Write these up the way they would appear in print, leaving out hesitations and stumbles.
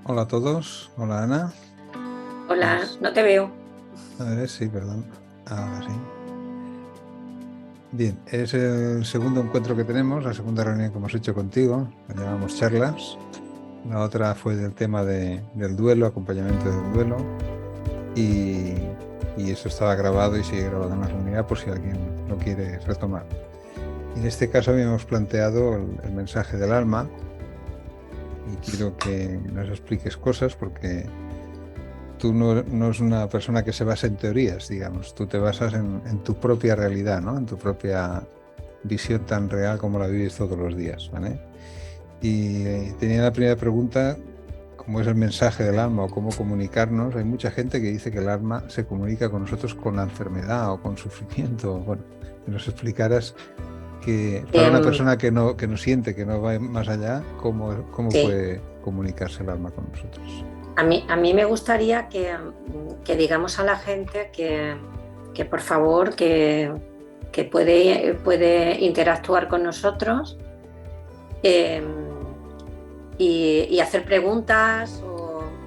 Hola a todos, hola Ana. Hola, no te veo. A ver, sí, perdón. Ahora sí. Bien, es el segundo encuentro que tenemos, la segunda reunión que hemos hecho contigo, la llamamos charlas. La otra fue del tema del duelo, acompañamiento del duelo. Y, y eso estaba grabado y sigue grabado en la comunidad por si alguien lo quiere retomar. Y en este caso habíamos planteado el mensaje del alma y quiero que nos expliques cosas porque tú no es una persona que se basa en teorías, digamos, tú te basas en tu propia realidad, ¿no? En tu propia visión tan real como la vives todos los días, ¿vale? Y tenía la primera pregunta, ¿cómo es el mensaje del alma o cómo comunicarnos? Hay mucha gente que dice que el alma se comunica con nosotros con la enfermedad o con sufrimiento. Bueno, que nos explicaras que para una Em, persona que no siente, que no va más allá, cómo sí, puede comunicarse el alma con nosotros. a mí me gustaría que digamos a la gente que por favor, que puede interactuar con nosotros em, y hacer preguntas,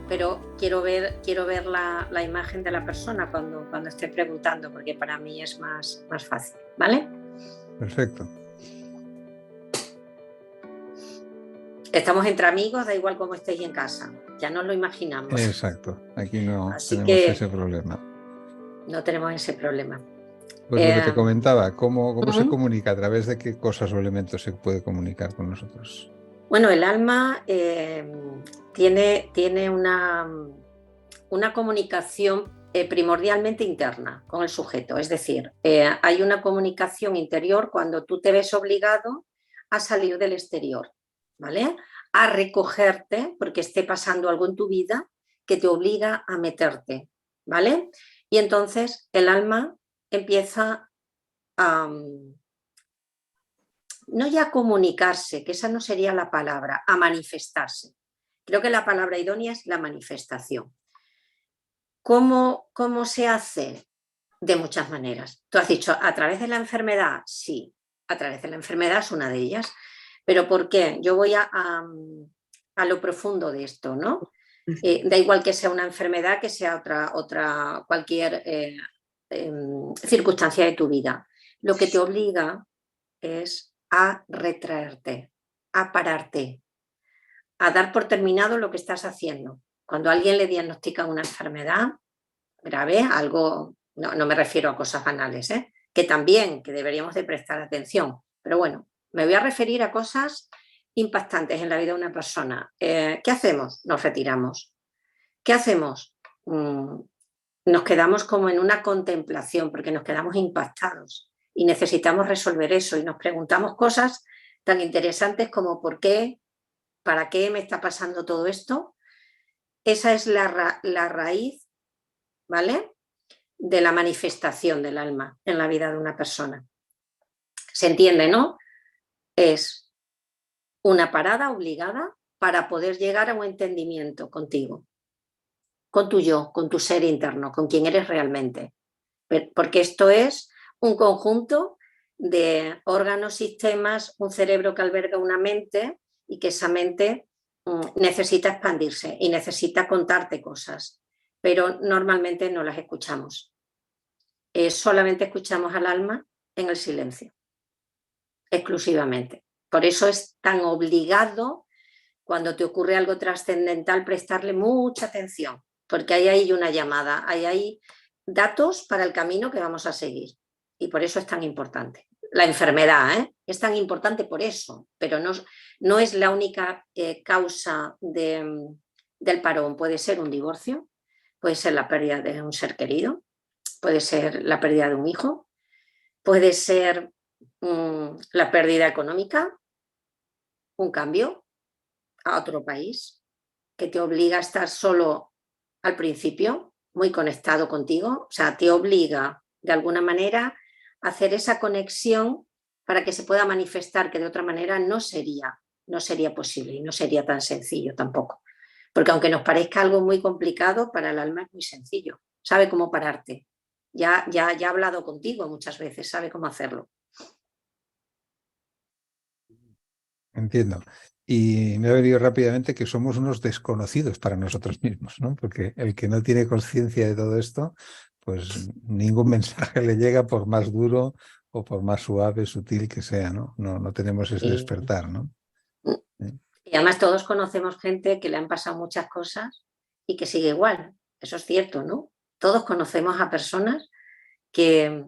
pero quiero ver la imagen de la persona cuando esté preguntando, porque para mí es más fácil, ¿vale? Perfecto. Estamos entre amigos, da igual cómo estéis en casa, ya nos lo imaginamos. Exacto, aquí no Así tenemos que ese problema. no tenemos ese problema. Pues lo que te Eh, comentaba, ¿cómo se Ujú. comunica? ¿A través de qué cosas o elementos se puede comunicar con nosotros? Bueno, el alma tiene una comunicación primordialmente interna con el sujeto, es decir, hay una comunicación interior cuando tú te ves obligado a salir del exterior, ¿vale? A recogerte porque esté pasando algo en tu vida que te obliga a meterte, ¿vale? Y entonces el alma empieza a, no ya a comunicarse, que esa no sería la palabra, a manifestarse. Creo que la palabra idónea es la manifestación. ¿Cómo se hace? De muchas maneras. Tú has dicho, ¿a través de la enfermedad? Sí, a través de la enfermedad es una de ellas. ¿Pero por qué? Yo voy a lo profundo de esto, ¿no? Da igual que sea una enfermedad, que sea cualquier circunstancia de tu vida. Lo que te obliga es a retraerte, a pararte, a dar por terminado lo que estás haciendo. Cuando a alguien le diagnostican una enfermedad grave, algo, no me refiero a cosas banales, que también, que deberíamos de prestar atención, pero bueno, me voy a referir a cosas impactantes en la vida de una persona. ¿Qué hacemos? Nos retiramos. ¿Qué hacemos? Nos quedamos como en una contemplación porque nos quedamos impactados y necesitamos resolver eso y nos preguntamos cosas tan interesantes como ¿por qué? ¿Para qué me está pasando todo esto? Esa es la raíz, ¿vale? De la manifestación del alma en la vida de una persona. ¿Se entiende, no? Es una parada obligada para poder llegar a un entendimiento contigo, con tu yo, con tu ser interno, con quien eres realmente. Porque esto es un conjunto de órganos, sistemas, un cerebro que alberga una mente y que esa mente necesita expandirse y necesita contarte cosas, pero normalmente no las escuchamos. Solamente escuchamos al alma en el silencio, exclusivamente. Por eso es tan obligado cuando te ocurre algo trascendental prestarle mucha atención, porque ahí hay una llamada, ahí hay datos para el camino que vamos a seguir. Y por eso es tan importante. La enfermedad es tan importante por eso, pero no es la única causa del parón. Puede ser un divorcio, puede ser la pérdida de un ser querido, puede ser la pérdida de un hijo, puede ser la pérdida económica, un cambio a otro país que te obliga a estar solo al principio, muy conectado contigo, o sea, te obliga de alguna manera a hacer esa conexión para que se pueda manifestar, que de otra manera no sería posible y no sería tan sencillo tampoco. Porque aunque nos parezca algo muy complicado, para el alma es muy sencillo. Sabe cómo pararte. Ya ha hablado contigo muchas veces, sabe cómo hacerlo. Entiendo. Y me ha venido rápidamente que somos unos desconocidos para nosotros mismos, ¿no? Porque el que no tiene conciencia de todo esto, pues ningún mensaje le llega por más duro o por más suave, sutil que sea, ¿no? No tenemos ese Y, despertar, ¿no? Sí. y además todos conocemos gente que le han pasado muchas cosas y que sigue igual. Eso es cierto, ¿no? Todos conocemos a personas que,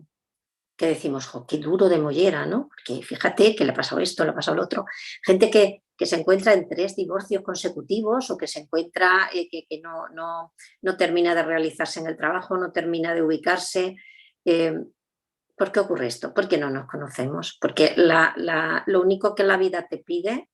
que decimos, jo, qué duro de mollera, ¿no? Porque fíjate que le ha pasado esto, le ha pasado lo otro. Gente que se encuentra en 3 divorcios consecutivos o que se encuentra que no termina de realizarse en el trabajo, no termina de ubicarse. Eh, ¿Por qué ocurre esto? Porque no nos conocemos. Porque lo único que la vida te pide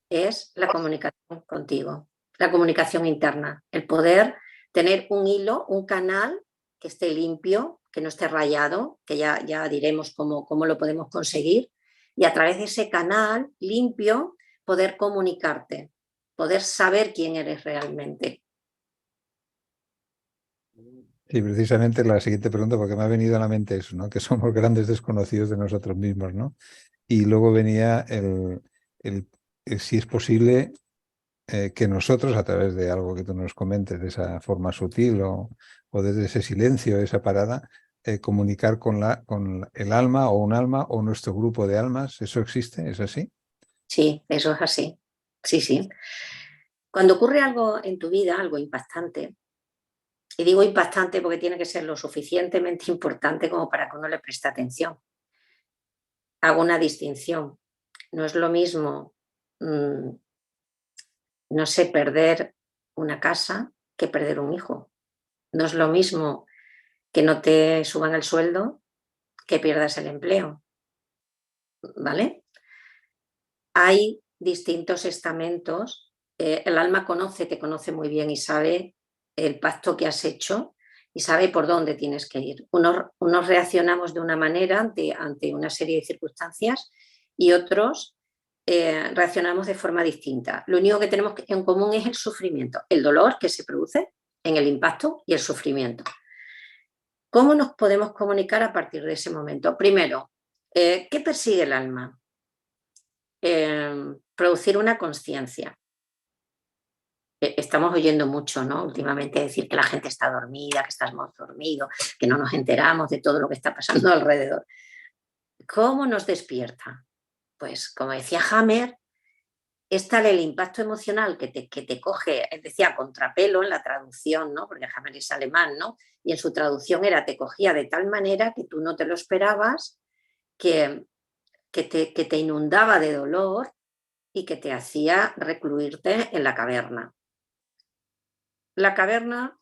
es la comunicación contigo, la comunicación interna, el poder tener un hilo, un canal que esté limpio, que no esté rayado, que ya diremos cómo lo podemos conseguir, y a través de ese canal limpio poder comunicarte, poder saber quién eres realmente. Sí, precisamente la siguiente pregunta, porque me ha venido a la mente eso, ¿no? Que somos grandes desconocidos de nosotros mismos, ¿no? Y luego venía el si es posible que nosotros, a través de algo que tú nos comentes, de esa forma sutil o desde ese silencio, esa parada, comunicar con el alma o un alma o nuestro grupo de almas, ¿eso existe? ¿Es así? Sí, eso es así. Sí, sí. Cuando ocurre algo en tu vida, algo impactante, y digo impactante porque tiene que ser lo suficientemente importante como para que uno le preste atención. Hago una distinción. No es lo mismo, no sé, perder una casa que perder un hijo. No es lo mismo que no te suban el sueldo que pierdas el empleo, ¿vale? Hay distintos estamentos. El alma te conoce muy bien y sabe el pacto que has hecho y sabe por dónde tienes que ir. Unos reaccionamos de una manera ante una serie de circunstancias y otros reaccionamos de forma distinta. Lo único que tenemos en común es el sufrimiento, el dolor que se produce en el impacto y el sufrimiento. ¿Cómo nos podemos comunicar a partir de ese momento? Primero, ¿qué persigue el alma? Producir una conciencia. Estamos oyendo mucho, ¿no? Últimamente decir que la gente está dormida, que estamos dormidos, que no nos enteramos de todo lo que está pasando alrededor. ¿Cómo nos despierta? Pues como decía Hammer, es tal el impacto emocional que te coge, decía contrapelo en la traducción, ¿no? Porque Hammer es alemán, ¿no? Y en su traducción era te cogía de tal manera que tú no te lo esperabas, que te inundaba de dolor y que te hacía recluirte en la caverna. La caverna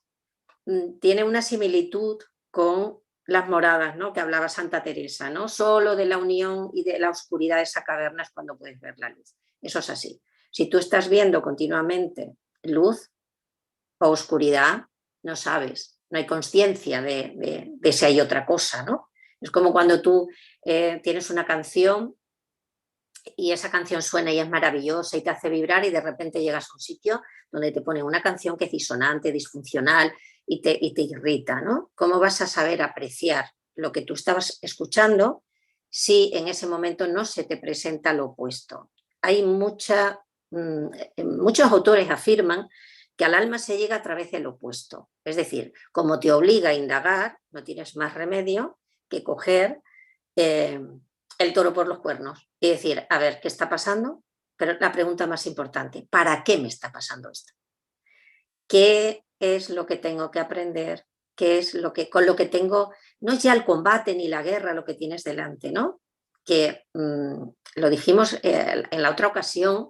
tiene una similitud con las moradas, ¿no? Que hablaba Santa Teresa, ¿no? Solo de la unión y de la oscuridad de esa caverna es cuando puedes ver la luz. Eso es así. Si tú estás viendo continuamente luz o oscuridad, no sabes, no hay conciencia de si hay otra cosa, ¿no? Es como cuando tú tienes una canción y esa canción suena y es maravillosa y te hace vibrar y de repente llegas a un sitio donde te pone una canción que es disonante, disfuncional y te irrita, ¿no? ¿Cómo vas a saber apreciar lo que tú estabas escuchando si en ese momento no se te presenta lo opuesto? Hay muchos autores afirman que al alma se llega a través del opuesto. Es decir, como te obliga a indagar, no tienes más remedio que coger el toro por los cuernos y decir, a ver, ¿qué está pasando? Pero la pregunta más importante, ¿para qué me está pasando esto? ¿Qué es lo que tengo que aprender? ¿Qué es con lo que tengo? No es ya el combate ni la guerra lo que tienes delante, ¿no? Que lo dijimos en la otra ocasión,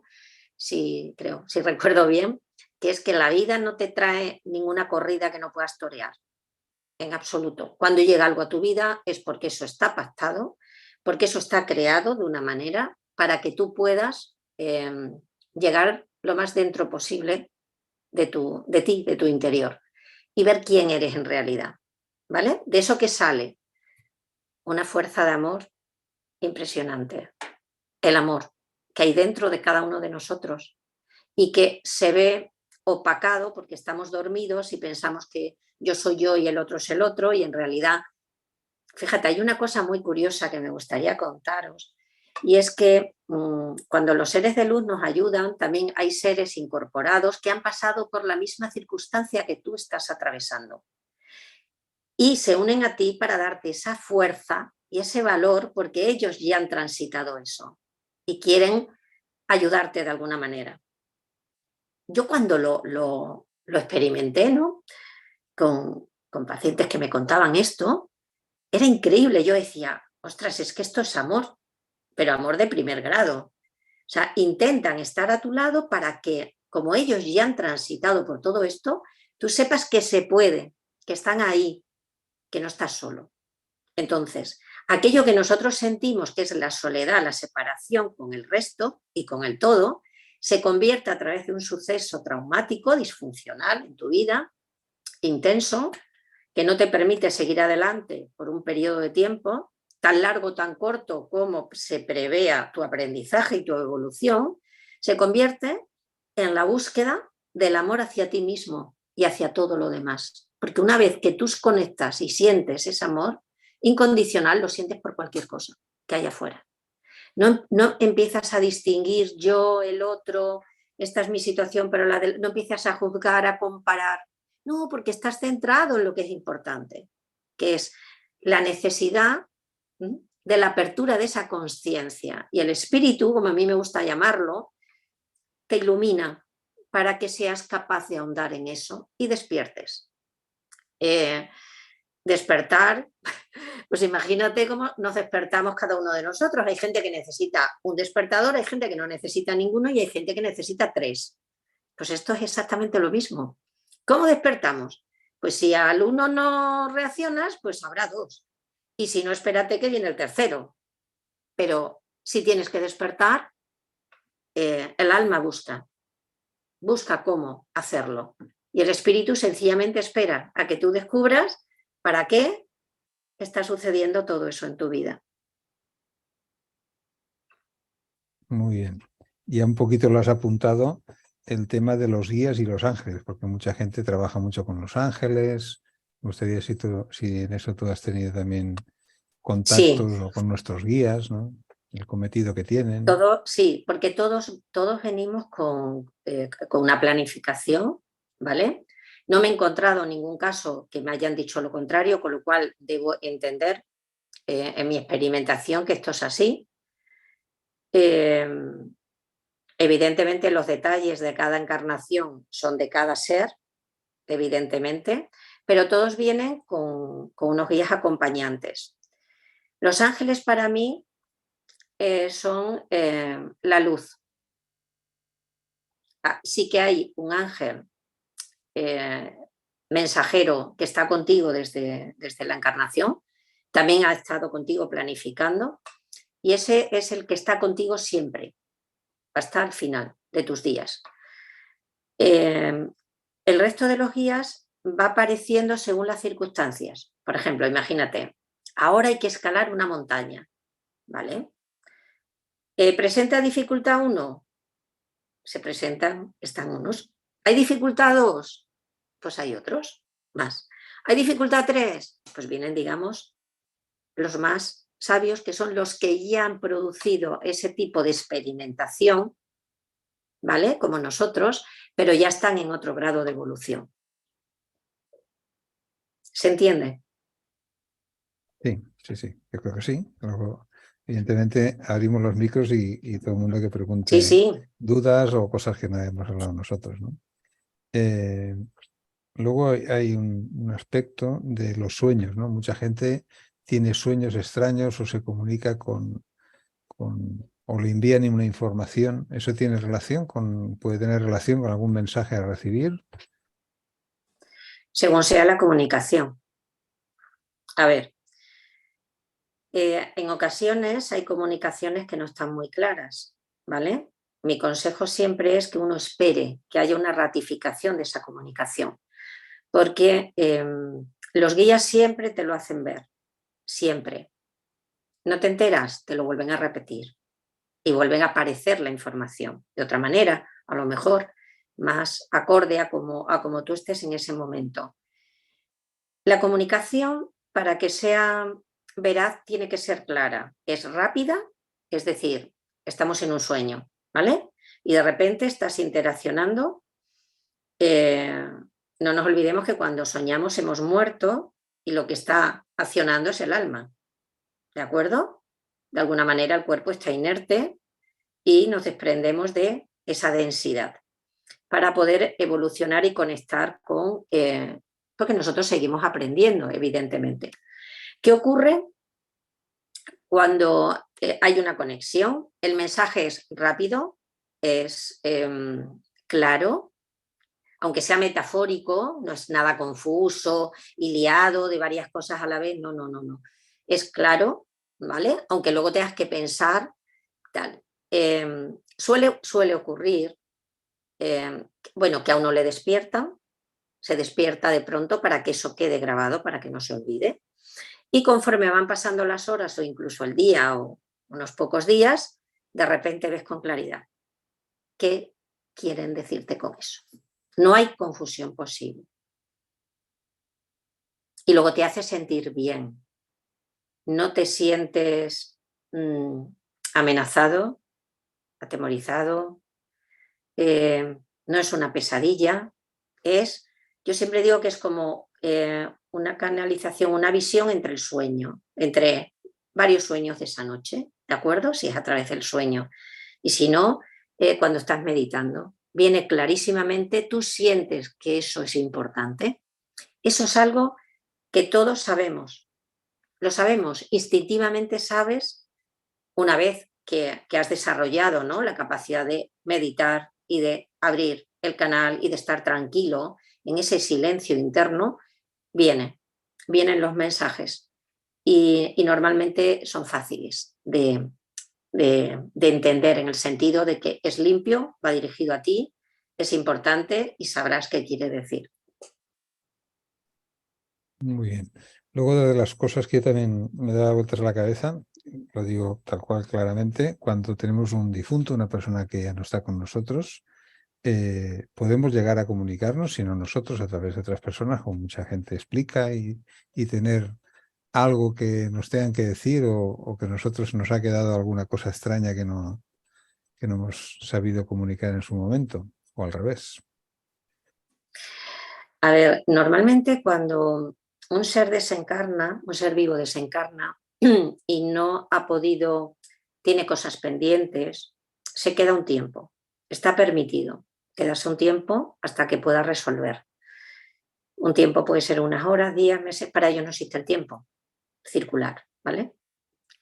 si recuerdo bien, que es que la vida no te trae ninguna corrida que no puedas torear, en absoluto. Cuando llega algo a tu vida es porque eso está pactado, porque eso está creado de una manera para que tú puedas llegar lo más dentro posible de ti, de tu interior, y ver quién eres en realidad, ¿vale? De eso que sale una fuerza de amor impresionante, el amor que hay dentro de cada uno de nosotros y que se ve opacado porque estamos dormidos y pensamos que yo soy yo y el otro es el otro y en realidad, fíjate, hay una cosa muy curiosa que me gustaría contaros, Y es que cuando los seres de luz nos ayudan, también hay seres incorporados que han pasado por la misma circunstancia que tú estás atravesando. Y se unen a ti para darte esa fuerza y ese valor porque ellos ya han transitado eso y quieren ayudarte de alguna manera. Yo cuando lo experimenté, ¿no? Con pacientes que me contaban esto, era increíble. Yo decía, ostras, es que esto es amor, pero amor de primer grado. O sea, intentan estar a tu lado para que, como ellos ya han transitado por todo esto, tú sepas que se puede, que están ahí, que no estás solo. Entonces, aquello que nosotros sentimos que es la soledad, la separación con el resto y con el todo, se convierte a través de un suceso traumático, disfuncional en tu vida, intenso, que no te permite seguir adelante por un periodo de tiempo, tan largo, tan corto como se prevea tu aprendizaje y tu evolución, se convierte en la búsqueda del amor hacia ti mismo y hacia todo lo demás. Porque una vez que tú conectas y sientes ese amor incondicional, lo sientes por cualquier cosa que haya afuera. No empiezas a distinguir yo, el otro, esta es mi situación, pero no empiezas a juzgar, a comparar. No, porque estás centrado en lo que es importante, que es la necesidad de la apertura de esa conciencia. Y el espíritu, como a mí me gusta llamarlo, te ilumina para que seas capaz de ahondar en eso y despiertes. Despertar, pues imagínate cómo nos despertamos cada uno de nosotros. Hay gente que necesita un despertador, hay gente que no necesita ninguno y hay gente que necesita 3. Pues esto es exactamente lo mismo. ¿Cómo despertamos? Pues si al 1 no reaccionas, pues habrá 2. Y si no, espérate que viene el tercero. Pero si tienes que despertar, el alma busca cómo hacerlo. Y el espíritu sencillamente espera a que tú descubras para qué está sucediendo todo eso en tu vida. Muy bien. Ya un poquito lo has apuntado, el tema de los guías y los ángeles, porque mucha gente trabaja mucho con los ángeles. Me gustaría si en eso tú has tenido también Sí, contactos o con nuestros guías, ¿no? El cometido que tienen. sí, porque todos venimos con una planificación, ¿vale? No me he encontrado ningún caso que me hayan dicho lo contrario, con lo cual debo entender en mi experimentación que esto es así. Evidentemente los detalles de cada encarnación son de cada ser, evidentemente, pero todos vienen con unos guías acompañantes. Los ángeles para mí son la luz. Sí que hay un ángel mensajero que está contigo desde la encarnación, también ha estado contigo planificando y ese es el que está contigo siempre, hasta el final de tus días. El resto de los guías va apareciendo según las circunstancias. Por ejemplo, imagínate, ahora hay que escalar una montaña, ¿vale? ¿Presenta dificultad 1? Se presentan, están unos. ¿Hay dificultad 2? Pues hay otros más. ¿Hay dificultad 3? Pues vienen, digamos, los más sabios, que son los que ya han producido ese tipo de experimentación, ¿vale? Como nosotros, pero ya están en otro grado de evolución. ¿Se entiende? Sí, yo creo que sí. Luego, evidentemente, abrimos los micros y todo el mundo que pregunte Sí. dudas o cosas que no hemos hablado nosotros, ¿no? Luego hay un aspecto de los sueños, ¿no? Mucha gente tiene sueños extraños o se comunica o le envían una información. ¿Eso puede tener relación con algún mensaje a recibir? Según sea la comunicación. A ver, en ocasiones hay comunicaciones que no están muy claras, ¿vale? Mi consejo siempre es que uno espere que haya una ratificación de esa comunicación, porque los guías siempre te lo hacen ver, siempre. No te enteras, te lo vuelven a repetir y vuelven a aparecer la información de otra manera, a lo mejor más acorde a como tú estés en ese momento. La comunicación, para que sea veraz, tiene que ser clara, es rápida, Es decir, estamos en un sueño, ¿vale? Y de repente estás interaccionando. No nos olvidemos que cuando soñamos hemos muerto y lo que está accionando es el alma, ¿de acuerdo? De alguna manera el cuerpo está inerte y nos desprendemos de esa densidad para poder evolucionar y conectar con... porque nosotros seguimos aprendiendo, evidentemente. ¿Qué ocurre cuando hay una conexión? El mensaje es rápido, es claro, aunque sea metafórico, no es nada confuso y liado de varias cosas a la vez, no. Es claro, ¿vale? Aunque luego tengas que pensar, tal. Suele ocurrir, bueno, que a uno le despiertan, se despierta de pronto para que eso quede grabado, para que no se olvide. Y conforme van pasando las horas o incluso el día o unos pocos días, de repente ves con claridad qué quieren decirte con eso. No hay confusión posible. Y luego te hace sentir bien. No te sientes amenazado, atemorizado. No es una pesadilla. Yo siempre digo que es como una canalización, una visión entre el sueño, entre varios sueños de esa noche, ¿de acuerdo? Si es a través del sueño. Y si no, cuando estás meditando. Viene clarísimamente, tú sientes que eso es importante. Eso es algo que todos sabemos. Lo sabemos, instintivamente sabes, una vez que has desarrollado, ¿no?, la capacidad de meditar y de abrir el canal y de estar tranquilo en ese silencio interno, vienen los mensajes y normalmente son fáciles de entender, en el sentido de que es limpio, va dirigido a ti, es importante y sabrás qué quiere decir. Muy bien. Luego, de las cosas que también me da vueltas a la cabeza, lo digo tal cual claramente, cuando tenemos un difunto, una persona que ya no está con nosotros, podemos llegar a comunicarnos, si no nosotros, a través de otras personas, como mucha gente explica, y tener algo que nos tengan que decir, o que nosotros nos ha quedado alguna cosa extraña que no hemos sabido comunicar en su momento, o al revés. A ver, normalmente cuando un ser desencarna, un ser vivo desencarna y no ha podido, tiene cosas pendientes, se queda un tiempo. Está permitido quedarse un tiempo hasta que pueda resolver. Un tiempo puede ser unas horas, días, meses. Para ello no existe el tiempo circular, ¿vale?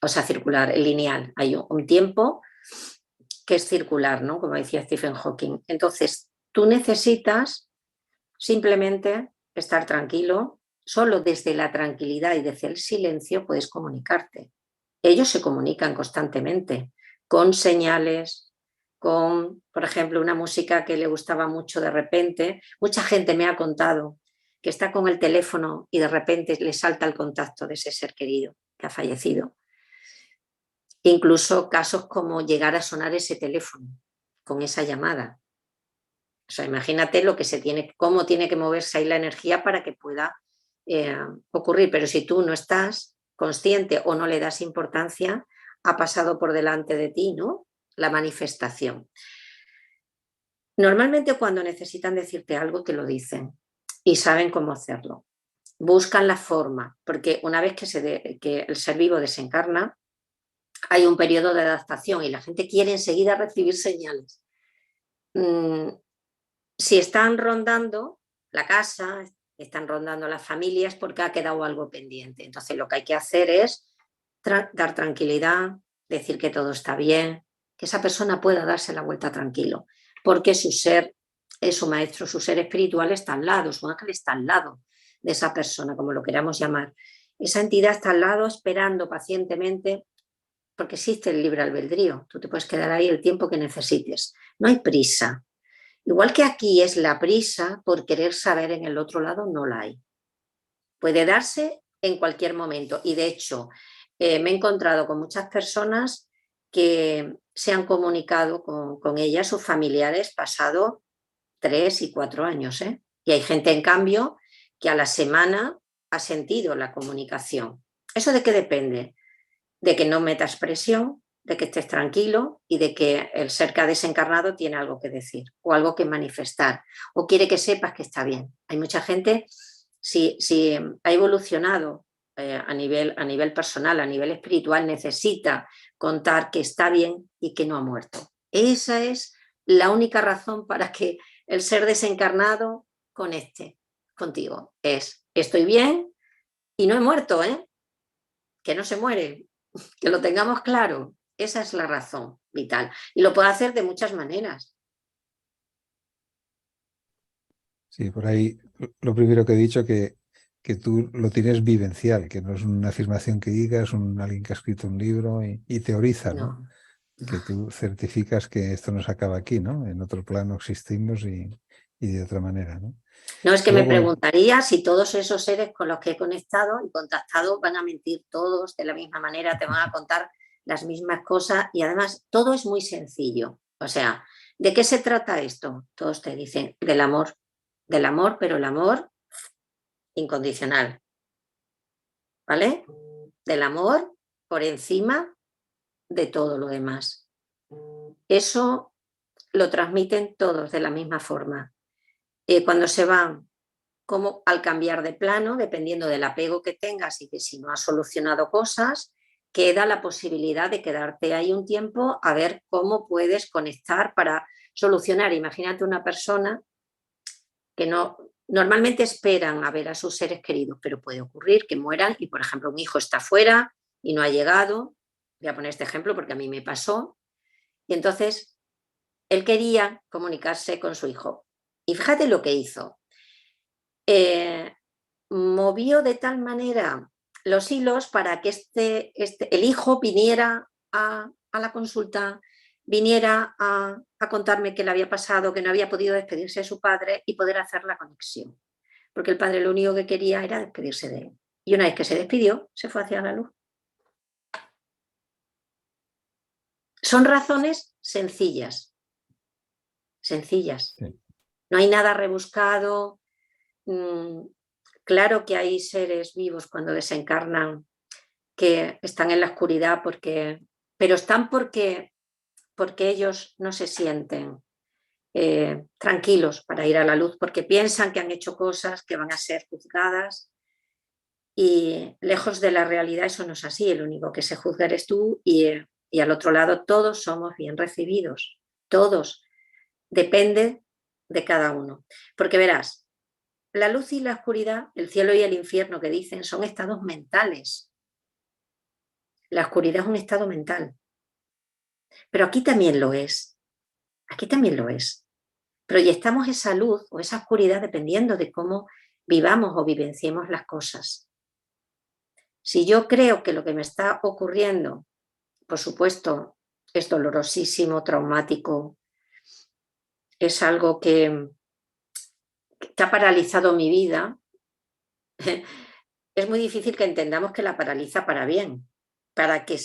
O sea, circular, lineal. Hay un tiempo que es circular, ¿no?, como decía Stephen Hawking. Entonces, tú necesitas simplemente estar tranquilo. Solo desde la tranquilidad y desde el silencio puedes comunicarte. Ellos se comunican constantemente con señales, con, por ejemplo, una música que le gustaba mucho de repente. Mucha gente me ha contado que está con el teléfono y de repente le salta el contacto de ese ser querido que ha fallecido. Incluso casos como llegar a sonar ese teléfono con esa llamada. O sea, imagínate cómo tiene que moverse ahí la energía para que pueda ocurrir. Pero si tú no estás consciente o no le das importancia, ha pasado por delante de ti, ¿no?, la manifestación. Normalmente cuando necesitan decirte algo te lo dicen y saben cómo hacerlo. Buscan la forma, porque una vez que el ser vivo desencarna, hay un periodo de adaptación y la gente quiere enseguida recibir señales. Si están rondando la casa, están rondando las familias, porque ha quedado algo pendiente. Entonces lo que hay que hacer es dar tranquilidad, decir que todo está bien, que esa persona pueda darse la vuelta tranquilo, porque su ser, su maestro, su ser espiritual está al lado, su ángel está al lado de esa persona, como lo queramos llamar. Esa entidad está al lado esperando pacientemente, porque existe el libre albedrío. Tú te puedes quedar ahí el tiempo que necesites. No hay prisa. Igual que aquí es la prisa por querer saber, en el otro lado no la hay. Puede darse en cualquier momento. Y de hecho, me he encontrado con muchas personas que se han comunicado con ellas, sus familiares, pasado 3 y 4 años. Y hay gente, en cambio, que a la semana ha sentido la comunicación. ¿Eso de qué depende? De que no metas presión, de que estés tranquilo y de que el ser que ha desencarnado tiene algo que decir o algo que manifestar o quiere que sepas que está bien. Hay mucha gente, si ha evolucionado a nivel personal, a nivel espiritual, necesita contar que está bien y que no ha muerto. Esa es la única razón para que el ser desencarnado conecte contigo. Es, estoy bien y no he muerto, que no se muere, que lo tengamos claro. Esa es la razón vital. Y lo puede hacer de muchas maneras. Sí, por ahí lo primero que he dicho que tú lo tienes vivencial, que no es una afirmación que digas, alguien que ha escrito un libro y teoriza, ¿no? No. Que tú certificas que esto no se acaba aquí, ¿no? En otro plano existimos y de otra manera, ¿no? No, es que me Luego, preguntaría si todos esos seres con los que he conectado y contactado van a mentir todos de la misma manera, te van a contar las mismas cosas y además todo es muy sencillo. O sea, ¿de qué se trata esto? Todos te dicen del amor, pero el amor incondicional, ¿vale? Del amor por encima de todo lo demás. Eso lo transmiten todos de la misma forma. Cuando se van, como al cambiar de plano, dependiendo del apego que tengas y que si no has solucionado cosas, queda la posibilidad de quedarte ahí un tiempo a ver cómo puedes conectar para solucionar. Imagínate una persona que no, normalmente esperan a ver a sus seres queridos, pero puede ocurrir que mueran y, por ejemplo, un hijo está fuera y no ha llegado. Voy a poner este ejemplo porque a mí me pasó. Y entonces él quería comunicarse con su hijo. Y fíjate lo que hizo. Movió de tal manera los hilos para que el hijo viniera a la consulta, viniera a contarme qué le había pasado, que no había podido despedirse de su padre y poder hacer la conexión. Porque el padre lo único que quería era despedirse de él. Y una vez que se despidió, se fue hacia la luz. Son razones sencillas. Sencillas. sí. No hay nada rebuscado. Claro que hay seres vivos cuando desencarnan que están en la oscuridad pero están porque ellos no se sienten tranquilos para ir a la luz, porque piensan que han hecho cosas que van a ser juzgadas y lejos de la realidad eso no es así, el único que se juzga eres tú y al otro lado todos somos bien recibidos, todos, depende de cada uno, porque verás, la luz y la oscuridad, el cielo y el infierno que dicen son estados mentales. La oscuridad es un estado mental. Pero aquí también lo es. Aquí también lo es. Proyectamos esa luz o esa oscuridad dependiendo de cómo vivamos o vivenciemos las cosas. Si yo creo que lo que me está ocurriendo, por supuesto, es dolorosísimo, traumático, es algo que ha paralizado mi vida, es muy difícil que entendamos que la paraliza para bien, para que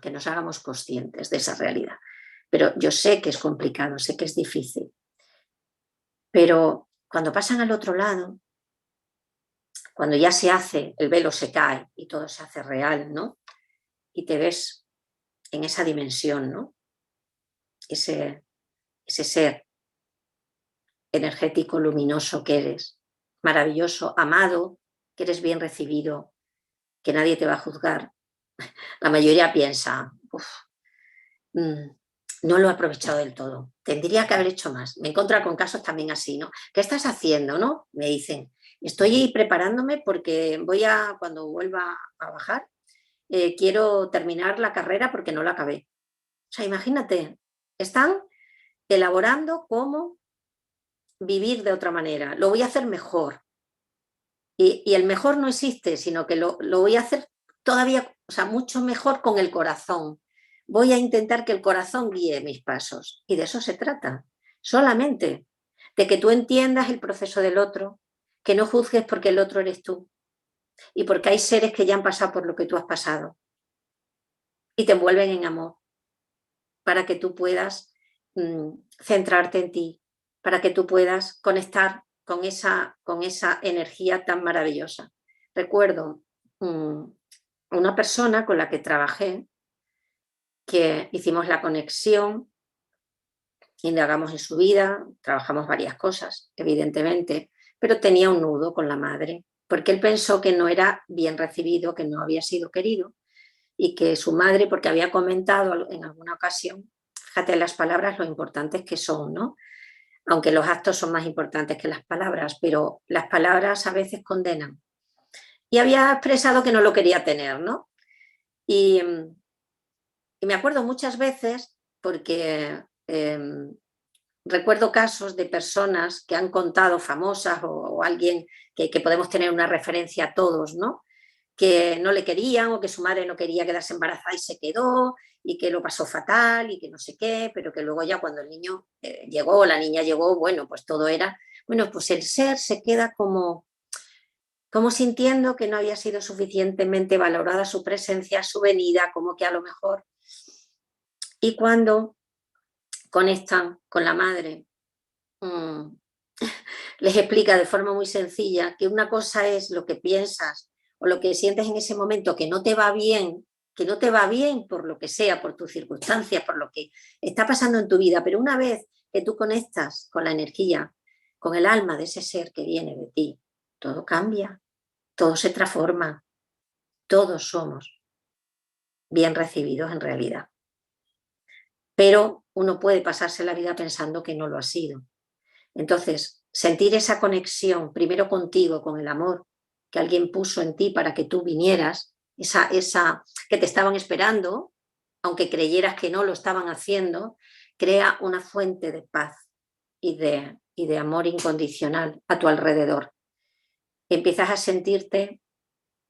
que nos hagamos conscientes de esa realidad. Pero yo sé que es complicado, sé que es difícil. Pero cuando pasan al otro lado, cuando ya el velo se cae y todo se hace real, ¿no? Y te ves en esa dimensión, ¿no? Ese ser energético, luminoso que eres, maravilloso, amado, que eres bien recibido, que nadie te va a juzgar. La mayoría piensa, no lo he aprovechado del todo, tendría que haber hecho más. Me encuentro con casos también así, ¿no? ¿Qué estás haciendo, no? Me dicen, estoy preparándome porque cuando vuelva a bajar, quiero terminar la carrera porque no la acabé. O sea, imagínate, están elaborando cómo vivir de otra manera. Lo voy a hacer mejor. Y el mejor no existe, sino que lo voy a hacer todavía, o sea, mucho mejor con el corazón. Voy a intentar que el corazón guíe mis pasos. Y de eso se trata. Solamente de que tú entiendas el proceso del otro, que no juzgues porque el otro eres tú. Y porque hay seres que ya han pasado por lo que tú has pasado. Y te envuelven en amor. Para que tú puedas centrarte en ti. Para que tú puedas conectar con esa energía tan maravillosa. Recuerdo una persona con la que trabajé que hicimos la conexión, indagamos en su vida, trabajamos varias cosas, evidentemente, pero tenía un nudo con la madre, porque él pensó que no era bien recibido, que no había sido querido, y que su madre, porque había comentado en alguna ocasión, fíjate las palabras lo importantes que son, ¿no? Aunque los actos son más importantes que las palabras, pero las palabras a veces condenan. Y había expresado que no lo quería tener, ¿no? Y me acuerdo muchas veces porque recuerdo casos de personas que han contado, famosas o alguien que podemos tener una referencia a todos, ¿no? Que no le querían o que su madre no quería quedarse embarazada y se quedó y que lo pasó fatal y que no sé qué, pero que luego ya cuando el niño llegó, la niña llegó, bueno, pues todo era, bueno, pues el ser se queda como sintiendo que no había sido suficientemente valorada su presencia, su venida, como que a lo mejor. Y cuando conectan con la madre, les explica de forma muy sencilla que una cosa es lo que piensas o lo que sientes en ese momento que no te va bien, por lo que sea, por tus circunstancias, por lo que está pasando en tu vida, pero una vez que tú conectas con la energía, con el alma de ese ser que viene de ti, todo cambia, todo se transforma, todos somos bien recibidos en realidad. Pero uno puede pasarse la vida pensando que no lo ha sido. Entonces, sentir esa conexión, primero contigo, con el amor que alguien puso en ti para que tú vinieras, esa que te estaban esperando, aunque creyeras que no lo estaban haciendo, crea una fuente de paz y de amor incondicional a tu alrededor. Empiezas a sentirte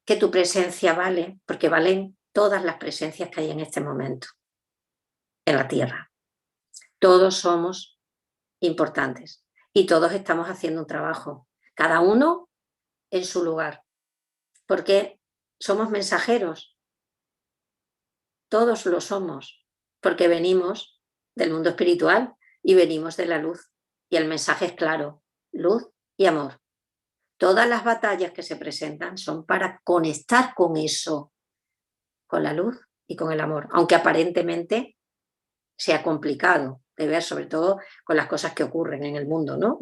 que tu presencia vale, porque valen todas las presencias que hay en este momento en la Tierra. Todos somos importantes y todos estamos haciendo un trabajo, cada uno en su lugar, porque somos mensajeros, todos lo somos, porque venimos del mundo espiritual y venimos de la luz. Y el mensaje es claro, luz y amor. Todas las batallas que se presentan son para conectar con eso, con la luz y con el amor, aunque aparentemente sea complicado de ver, sobre todo con las cosas que ocurren en el mundo, ¿no?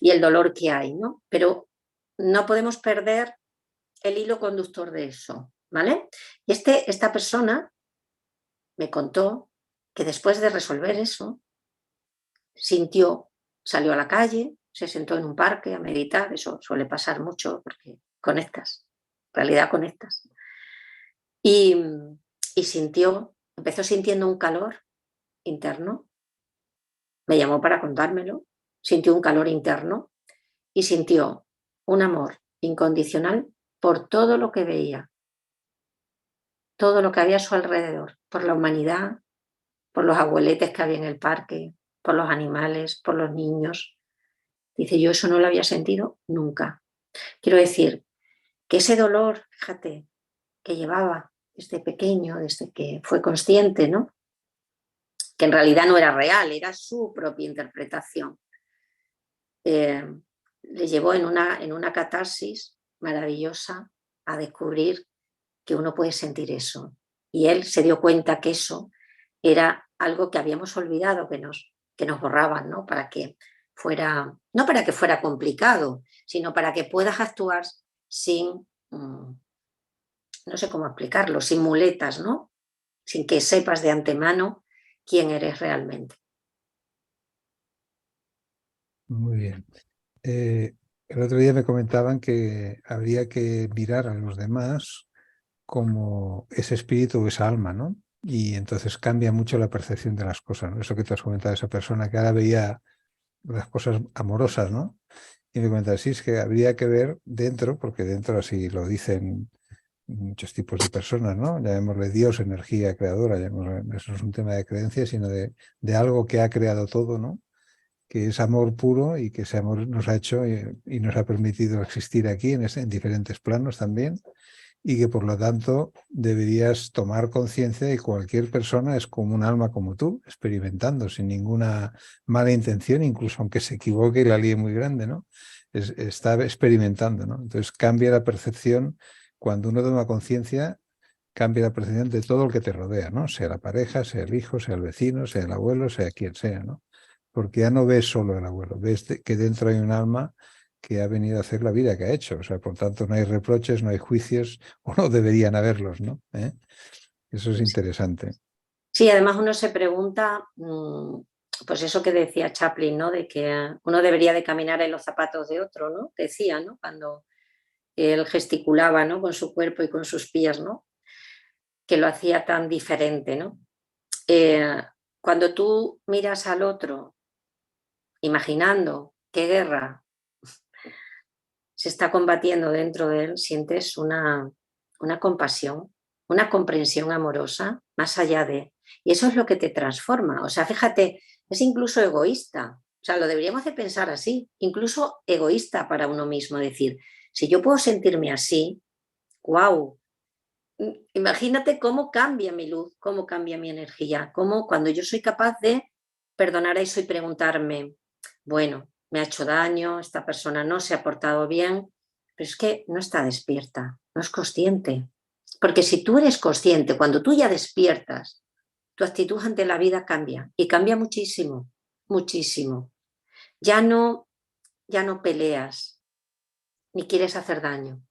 Y el dolor que hay, ¿no? Pero no podemos perder el hilo conductor de eso, ¿vale? Y esta persona me contó que después de resolver eso, salió a la calle, se sentó en un parque a meditar, eso suele pasar mucho porque conectas, en realidad conectas. Y empezó sintiendo un calor interno, me llamó para contármelo, sintió un calor interno y sintió un amor incondicional por todo lo que veía, todo lo que había a su alrededor, por la humanidad, por los abueletes que había en el parque, por los animales, por los niños. Dice, yo eso no lo había sentido nunca. Quiero decir, que ese dolor, fíjate, que llevaba desde pequeño, desde que fue consciente, ¿no? Que en realidad no era real, era su propia interpretación. Le llevó en una catarsis maravillosa a descubrir que uno puede sentir eso. Y él se dio cuenta que eso era algo que habíamos olvidado, que nos borraban, ¿no? No para que fuera complicado, sino para que puedas actuar sin, no sé cómo explicarlo, sin muletas, ¿no? Sin que sepas de antemano quién eres realmente. Muy bien. El otro día me comentaban que habría que mirar a los demás como ese espíritu o esa alma, ¿no? Y entonces cambia mucho la percepción de las cosas, ¿no? Eso que te has comentado, esa persona que ahora veía las cosas amorosas, ¿no? Y me comentaba, sí, es que habría que ver dentro, porque dentro así lo dicen muchos tipos de personas, ¿no? Llamémosle Dios, energía creadora, eso no es un tema de creencia, sino de algo que ha creado todo, ¿no? Que es amor puro y que ese amor nos ha hecho y nos ha permitido existir aquí en diferentes planos también, y que por lo tanto deberías tomar conciencia de que cualquier persona es como un alma como tú, experimentando sin ninguna mala intención, incluso aunque se equivoque y la líe muy grande, ¿no? Está experimentando, ¿no? Entonces cambia la percepción cuando uno toma conciencia cambia la percepción de todo lo que te rodea, ¿no? Sea la pareja, sea el hijo, sea el vecino, sea el abuelo, sea quien sea, ¿no? Porque ya no ves solo el abuelo, ves que dentro hay un alma que ha venido a hacer la vida que ha hecho. O sea, por tanto, no hay reproches, no hay juicios, o no deberían haberlos, ¿no? Eso es interesante. Sí, además uno se pregunta, pues eso que decía Chaplin, ¿no? De que uno debería de caminar en los zapatos de otro, ¿no? Decía, ¿no? Cuando él gesticulaba, ¿no? Con su cuerpo y con sus pies, ¿no? Que lo hacía tan diferente, ¿no? Cuando tú miras al otro imaginando qué guerra se está combatiendo dentro de él, sientes una compasión, una comprensión amorosa más allá de... Y eso es lo que te transforma. O sea, fíjate, es incluso egoísta. O sea, lo deberíamos de pensar así, incluso egoísta para uno mismo. Decir, si yo puedo sentirme así, wow, imagínate cómo cambia mi luz, cómo cambia mi energía, cómo cuando yo soy capaz de perdonar eso y preguntarme, bueno, me ha hecho daño, esta persona no se ha portado bien, pero es que no está despierta, no es consciente. Porque si tú eres consciente, cuando tú ya despiertas, tu actitud ante la vida cambia y cambia muchísimo, muchísimo. Ya no, ya no peleas ni quieres hacer daño.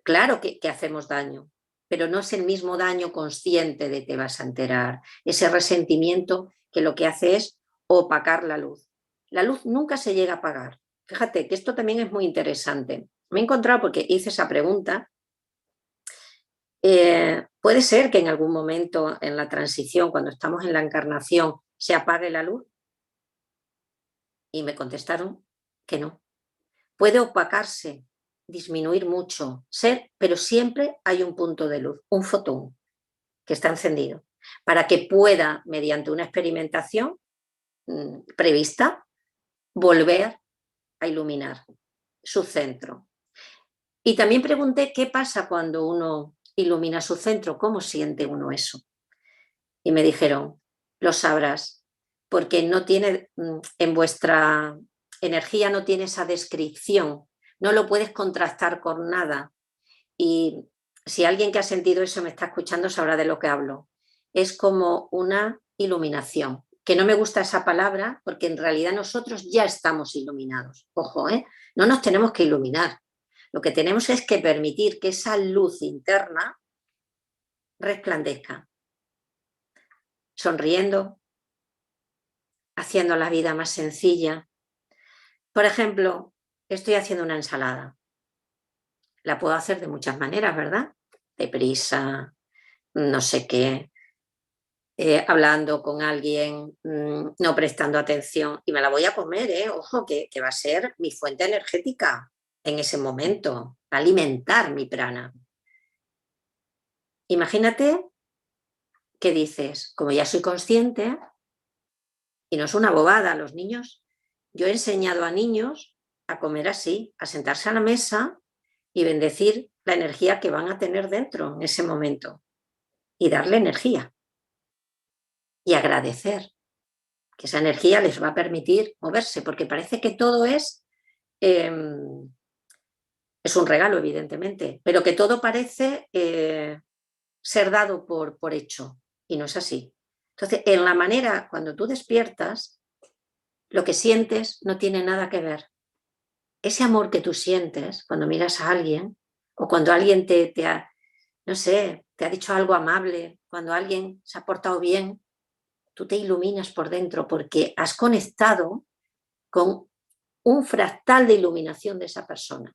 Claro que hacemos daño, pero no es el mismo daño consciente de te vas a enterar. Ese resentimiento que lo que hace es opacar la luz. La luz nunca se llega a apagar. Fíjate que esto también es muy interesante. Me he encontrado porque hice esa pregunta. ¿Puede ser que en algún momento en la transición, cuando estamos en la encarnación, se apague la luz? Y me contestaron que no. Puede opacarse, disminuir mucho, ser, pero siempre hay un punto de luz, un fotón que está encendido, para que pueda, mediante una experimentación prevista, volver a iluminar su centro. Y también pregunté qué pasa cuando uno ilumina su centro, cómo siente uno eso. Y me dijeron, lo sabrás, porque no tiene, en vuestra energía no tiene esa descripción, no lo puedes contrastar con nada. Y si alguien que ha sentido eso me está escuchando sabrá de lo que hablo. Es como una iluminación, que no me gusta esa palabra porque en realidad nosotros ya estamos iluminados. Ojo, no nos tenemos que iluminar. Lo que tenemos es que permitir que esa luz interna resplandezca, sonriendo, haciendo la vida más sencilla. Por ejemplo, estoy haciendo una ensalada. La puedo hacer de muchas maneras, ¿verdad? Deprisa, no sé qué, hablando con alguien, no prestando atención, y me la voy a comer, ojo, que va a ser mi fuente energética en ese momento, va a alimentar mi prana. Imagínate que dices, como ya soy consciente, y no es una bobada a los niños, yo he enseñado a niños a comer así, a sentarse a la mesa y bendecir la energía que van a tener dentro en ese momento y darle energía y agradecer que esa energía les va a permitir moverse, porque parece que todo es un regalo, evidentemente, pero que todo parece ser dado por hecho, y no es así. Entonces, en la manera, cuando tú despiertas, lo que sientes no tiene nada que ver. Ese amor que tú sientes cuando miras a alguien, o cuando alguien te ha, no sé, te ha dicho algo amable, cuando alguien se ha portado bien, tú te iluminas por dentro porque has conectado con un fractal de iluminación de esa persona.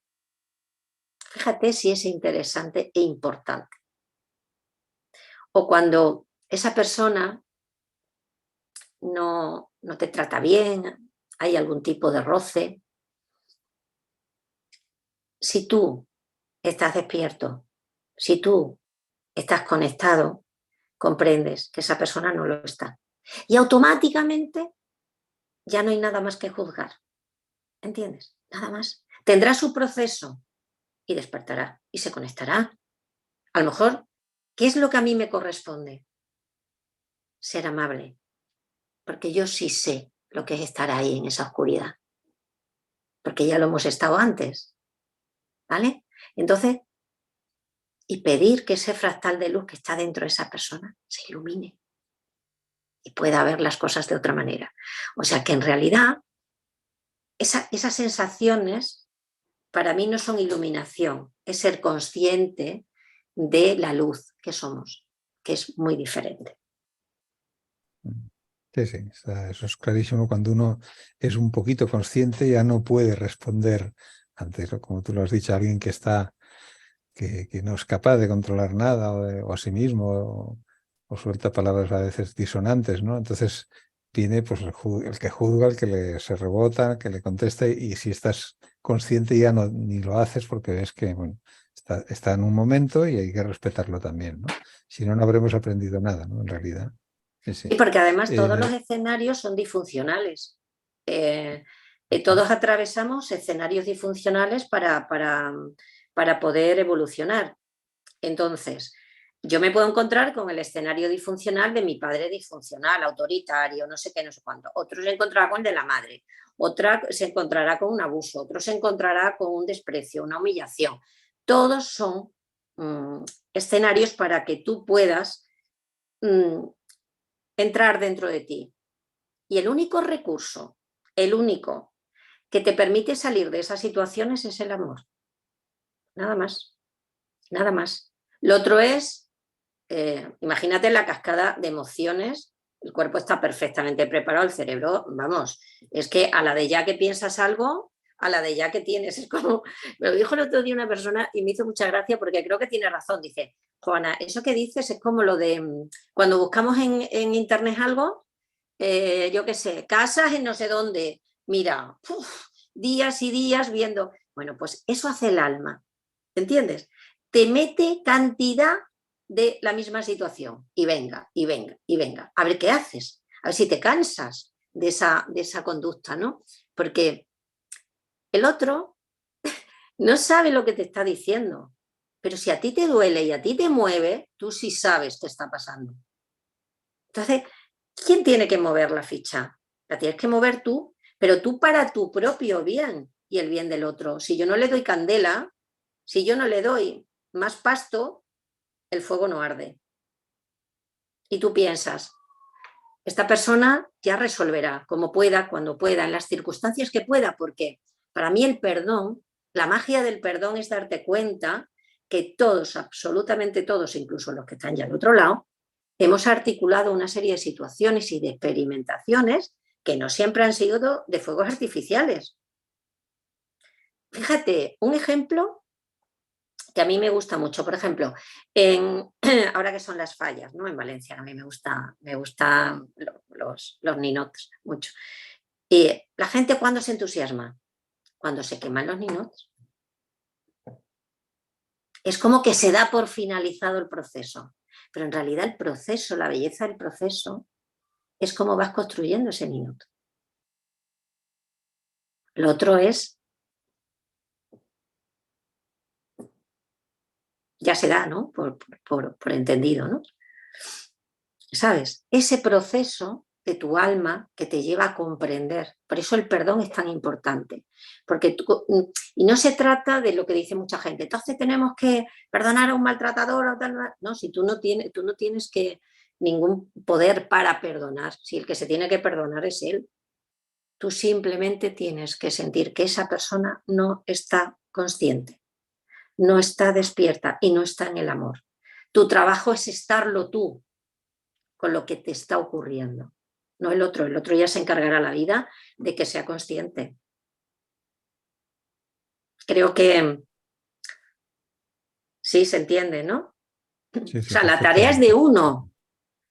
Fíjate si es interesante e importante. O cuando esa persona no te trata bien, hay algún tipo de roce. Si tú estás despierto, si tú estás conectado, comprendes que esa persona no lo está. Y automáticamente ya no hay nada más que juzgar. ¿Entiendes? Nada más. Tendrá su proceso y despertará y se conectará. A lo mejor, ¿qué es lo que a mí me corresponde? Ser amable, porque yo sí sé lo que es estar ahí en esa oscuridad, porque ya lo hemos estado antes, ¿vale? Entonces, y pedir que ese fractal de luz que está dentro de esa persona se ilumine y pueda ver las cosas de otra manera. O sea que en realidad esas sensaciones para mí no son iluminación, es ser consciente de la luz que somos, que es muy diferente. Sí, sí, eso es clarísimo. Cuando uno es un poquito consciente ya no puede responder ante, como tú lo has dicho, a alguien que está, que no es capaz de controlar nada o a sí mismo o suelta palabras a veces disonantes, ¿no? Entonces viene pues el que juzga, el que se rebota, el que le contesta y si estás consciente ya no, ni lo haces porque ves que bueno, está en un momento y hay que respetarlo también, ¿no? Si no, no habremos aprendido nada, ¿no? En realidad. Sí, Y sí. porque además todos los escenarios son disfuncionales. Todos atravesamos escenarios disfuncionales para poder evolucionar. Entonces, yo me puedo encontrar con el escenario disfuncional de mi padre disfuncional, autoritario, no sé qué, no sé cuánto. Otro se encontrará con el de la madre, otra se encontrará con un abuso, otro se encontrará con un desprecio, una humillación. Todos son escenarios para que tú puedas entrar dentro de ti. Y el único recurso, el único que te permite salir de esas situaciones es el amor. Nada más, nada más. Lo otro es, imagínate la cascada de emociones, el cuerpo está perfectamente preparado, el cerebro, vamos, es que a la de ya que piensas algo, a la de ya que tienes, es como, me lo dijo el otro día una persona y me hizo mucha gracia porque creo que tiene razón, dice, Juana, eso que dices es como lo de cuando buscamos en internet algo, yo qué sé, casas en no sé dónde, mira, días y días viendo, bueno, pues eso hace el alma, ¿entiendes? Te mete cantidad de la misma situación y venga, y venga, y venga, a ver qué haces, a ver si te cansas de esa conducta, ¿no? Porque el otro no sabe lo que te está diciendo, pero si a ti te duele y a ti te mueve, tú sí sabes qué está pasando. Entonces, ¿quién tiene que mover la ficha? La tienes que mover tú, pero tú para tu propio bien y el bien del otro. Si yo no le doy candela, si yo no le doy más pasto, el fuego no arde. Y tú piensas, esta persona ya resolverá como pueda, cuando pueda, en las circunstancias que pueda, porque para mí el perdón, la magia del perdón es darte cuenta que todos, absolutamente todos, incluso los que están ya al otro lado, hemos articulado una serie de situaciones y de experimentaciones que no siempre han sido de fuegos artificiales. Fíjate, un ejemplo que a mí me gusta mucho, por ejemplo, ahora que son las fallas, ¿no? En Valencia, a mí me gustan los ninots mucho. Y la gente, ¿cuándo se entusiasma? Cuando se queman los ninots. Es como que se da por finalizado el proceso, pero en realidad el proceso, la belleza del proceso, es cómo vas construyendo ese ninot. Lo otro es, ya se da, ¿no? Por entendido, ¿no? ¿Sabes? Ese proceso de tu alma que te lleva a comprender. Por eso el perdón es tan importante. Porque y no se trata de lo que dice mucha gente. Entonces tenemos que perdonar a un maltratador o tal. No, si tú no tienes que ningún poder para perdonar. Si el que se tiene que perdonar es él. Tú simplemente tienes que sentir que esa persona no está consciente, no está despierta y no está en el amor. Tu trabajo es estarlo tú con lo que te está ocurriendo, no el otro ya se encargará la vida de que sea consciente. Creo que sí se entiende, ¿no? Sí, O sí, sea, la tarea es perfectamente. de uno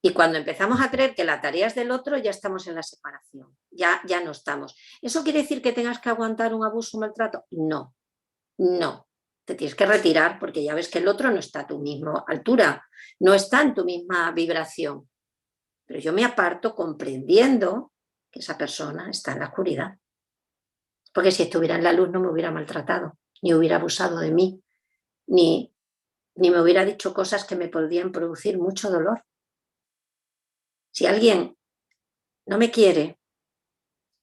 y cuando empezamos a creer que la tarea es del otro ya estamos en la separación, ya no estamos. ¿Eso quiere decir que tengas que aguantar un abuso, un maltrato? No, no. Te tienes que retirar porque ya ves que el otro no está a tu misma altura, no está en tu misma vibración. Pero yo me aparto comprendiendo que esa persona está en la oscuridad. Porque si estuviera en la luz no me hubiera maltratado, ni hubiera abusado de mí, ni me hubiera dicho cosas que me podrían producir mucho dolor. Si alguien no me quiere,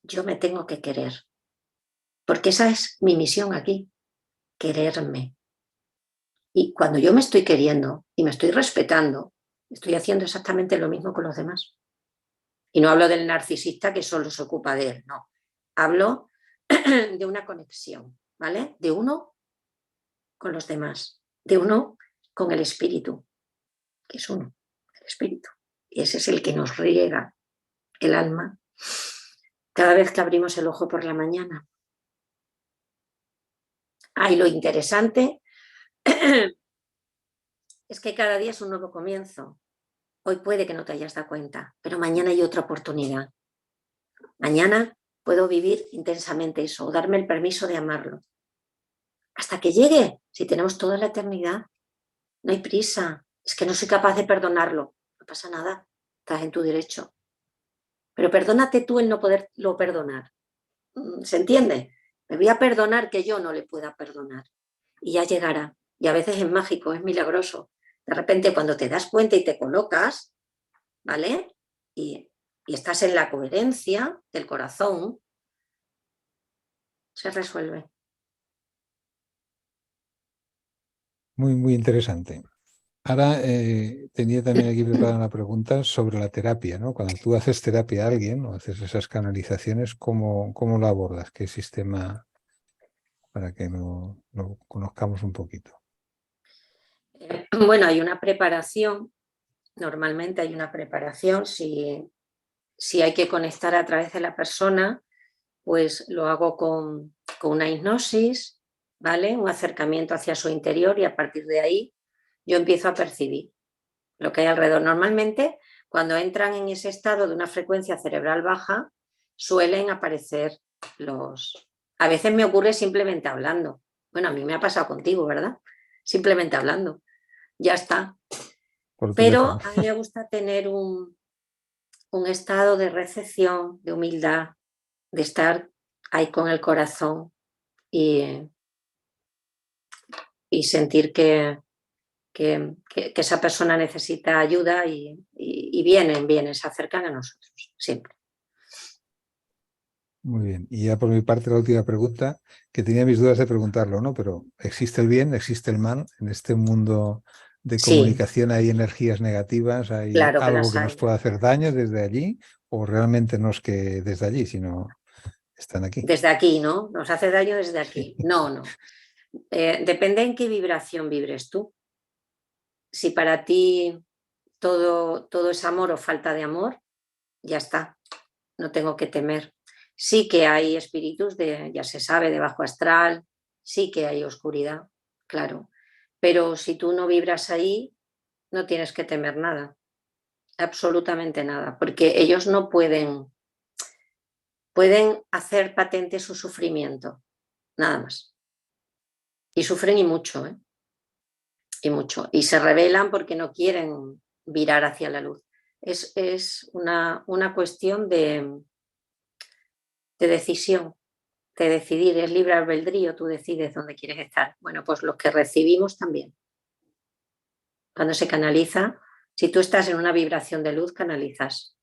yo me tengo que querer. Porque esa es mi misión aquí, quererme. Y cuando yo me estoy queriendo y me estoy respetando, estoy haciendo exactamente lo mismo con los demás. Y no hablo del narcisista que solo se ocupa de él, no. Hablo de una conexión, ¿vale? De uno con los demás, de uno con el espíritu, que es uno, el espíritu. Y ese es el que nos riega el alma cada vez que abrimos el ojo por la mañana. Y lo interesante es que cada día es un nuevo comienzo. Hoy puede que no te hayas dado cuenta, pero mañana hay otra oportunidad. Mañana puedo vivir intensamente eso, o darme el permiso de amarlo. Hasta que llegue, si tenemos toda la eternidad, no hay prisa. Es que no soy capaz de perdonarlo. No pasa nada, estás en tu derecho. Pero perdónate tú el no poderlo perdonar. ¿Se entiende? Me voy a perdonar que yo no le pueda perdonar. Y ya llegará. Y a veces es mágico, es milagroso. De repente cuando te das cuenta y te colocas, ¿vale? Y estás en la coherencia del corazón, se resuelve. Muy, muy interesante. Ahora tenía también aquí preparada una pregunta sobre la terapia, ¿no? Cuando tú haces terapia a alguien o haces esas canalizaciones, ¿cómo lo abordas? ¿Qué sistema para que lo conozcamos un poquito? Bueno, hay una preparación, normalmente hay una preparación, si hay que conectar a través de la persona, pues lo hago con una hipnosis, ¿vale? Un acercamiento hacia su interior y a partir de ahí yo empiezo a percibir lo que hay alrededor. Normalmente, cuando entran en ese estado de una frecuencia cerebral baja, suelen aparecer los... A veces me ocurre simplemente hablando. Bueno, a mí me ha pasado contigo, ¿verdad? Simplemente hablando. Ya está. Por teléfono. Pero a mí me gusta tener un estado de recepción, de humildad, de estar ahí con el corazón y sentir que esa persona necesita ayuda y vienen, se acercan a nosotros, siempre. Muy bien. Y ya por mi parte la última pregunta, que tenía mis dudas de preguntarlo, ¿no? Pero ¿existe el bien, existe el mal? En este mundo de Sí, comunicación hay energías negativas, hay claro que algo las que nos hay. puede hacer daño desde allí, o realmente no es que desde allí, sino están aquí. Desde aquí, ¿no? Nos hace daño desde aquí. Sí. No, no. Depende en qué vibración vibres tú. Si para ti todo es amor o falta de amor, ya está. No tengo que temer. Sí que hay espíritus ya se sabe, de bajo astral, sí que hay oscuridad, claro. Pero si tú no vibras ahí, no tienes que temer nada, absolutamente nada, porque ellos no pueden hacer patente su sufrimiento, nada más. Y sufren y mucho, ¿eh? Y mucho. Y se rebelan porque no quieren virar hacia la luz. Es una cuestión de decisión, de decidir, es libre albedrío, tú decides dónde quieres estar. Bueno, pues los que recibimos también. Cuando se canaliza, si tú estás en una vibración de luz, canalizas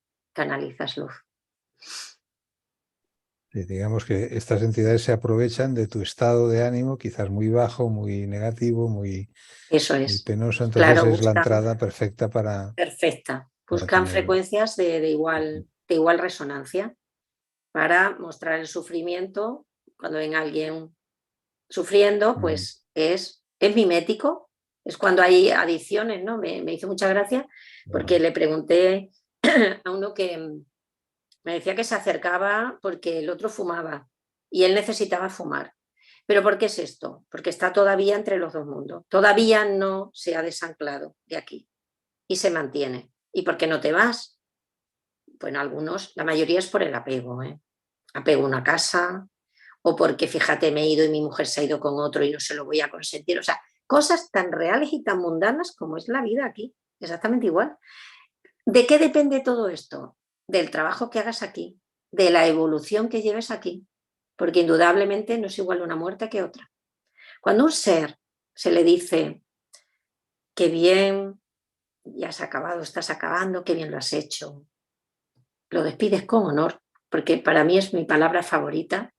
luz. Digamos que estas entidades se aprovechan de tu estado de ánimo, quizás muy bajo, muy negativo, muy, Eso muy es. penoso, entonces Claro, es la buscan, entrada perfecta perfecta. para Buscan tener... frecuencias de igual resonancia para mostrar el sufrimiento. Cuando ven a alguien sufriendo, pues es mimético. Es cuando hay adicciones, ¿no? Me hizo mucha gracia porque le pregunté a uno que me decía que se acercaba porque el otro fumaba y él necesitaba fumar. ¿Pero por qué es esto? Porque está todavía entre los dos mundos. Todavía no se ha desanclado de aquí y se mantiene. ¿Y por qué no te vas? Bueno, algunos, la mayoría es por el apego, ¿eh? Apego a una casa, o porque fíjate, me he ido y mi mujer se ha ido con otro y no se lo voy a consentir. O sea, cosas tan reales y tan mundanas como es la vida aquí, exactamente igual. ¿De qué depende todo esto? Del trabajo que hagas aquí, de la evolución que lleves aquí, porque indudablemente no es igual una muerte que otra. Cuando a un ser se le dice que bien, ya has acabado, estás acabando, qué bien lo has hecho, lo despides con honor, porque para mí es mi palabra favorita.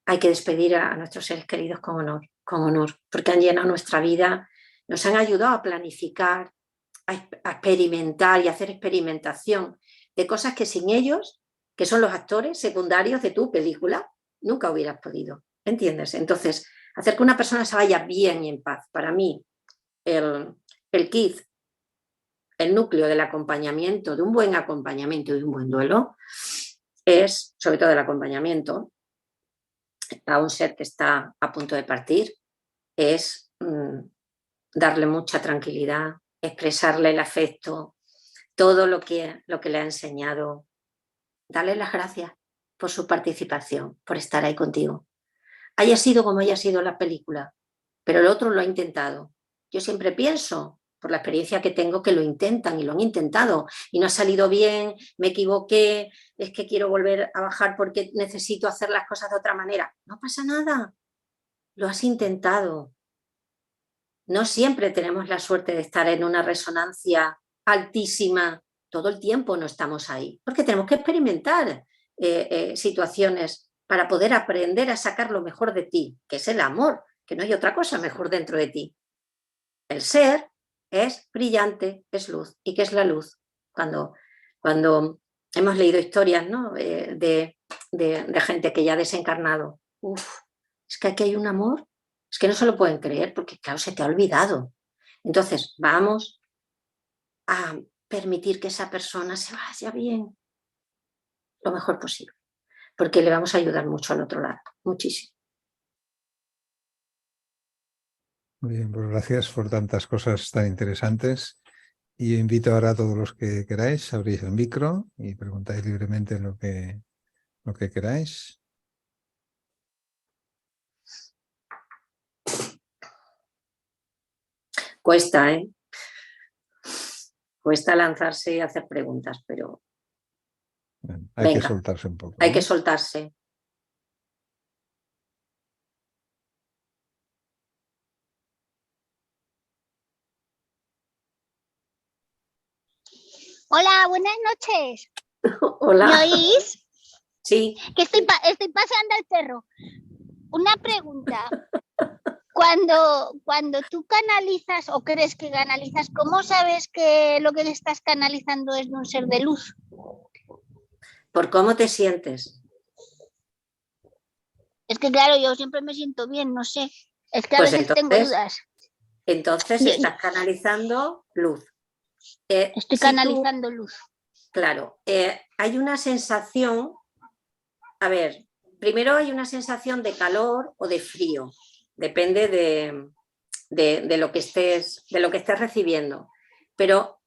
Hay que despedir a nuestros seres queridos con honor, porque han llenado nuestra vida nos han ayudado a planificar, a experimentar y hacer experimentación de cosas que sin ellos, que son los actores secundarios de tu película, nunca hubieras podido, ¿entiendes? Entonces, hacer que una persona se vaya bien y en paz, para mí, el kit, el núcleo del acompañamiento, de un buen acompañamiento y de un buen duelo, es, sobre todo el acompañamiento a un ser que está a punto de partir, es darle mucha tranquilidad, expresarle el afecto, todo lo que le ha enseñado, darle las gracias por su participación, por estar ahí contigo. Haya sido como haya sido la película, pero el otro lo ha intentado. Yo siempre pienso, por la experiencia que tengo, que lo intentan y lo han intentado y no ha salido bien, me equivoqué, es que quiero volver a bajar porque necesito hacer las cosas de otra manera. No pasa nada, lo has intentado. No siempre tenemos la suerte de estar en una resonancia altísima, todo el tiempo no estamos ahí, porque tenemos que experimentar situaciones para poder aprender a sacar lo mejor de ti, que es el amor, que no hay otra cosa mejor dentro de ti. El ser es brillante, es luz. ¿Y qué es la luz? Cuando hemos leído historias, ¿no? de gente que ya ha desencarnado. Uf, es que aquí hay un amor, es que no se lo pueden creer porque, claro, se te ha olvidado. Entonces, vamos a permitir que esa persona se vaya bien lo mejor posible, porque le vamos a ayudar mucho al otro lado, muchísimo. Muy bien, pues gracias por tantas cosas tan interesantes. Y invito ahora a todos los que queráis, abrís el micro y preguntáis libremente lo que queráis. Cuesta, ¿eh? Cuesta lanzarse y hacer preguntas, pero Bueno, hay venga, que soltarse un poco, hay ¿no? que soltarse. Hola, buenas noches. Hola. ¿Me oís? Sí. Que estoy paseando al perro. Una pregunta. Cuando tú canalizas o crees que canalizas, ¿cómo sabes que lo que le estás canalizando es de un ser de luz? ¿Por cómo te sientes? Es que claro, yo siempre me siento bien, no sé. Es que a Pues veces tengo dudas. Entonces estás canalizando luz. Estoy canalizando luz. Claro, hay una sensación, a ver, primero hay una sensación de calor o de frío, depende de lo que estés recibiendo, pero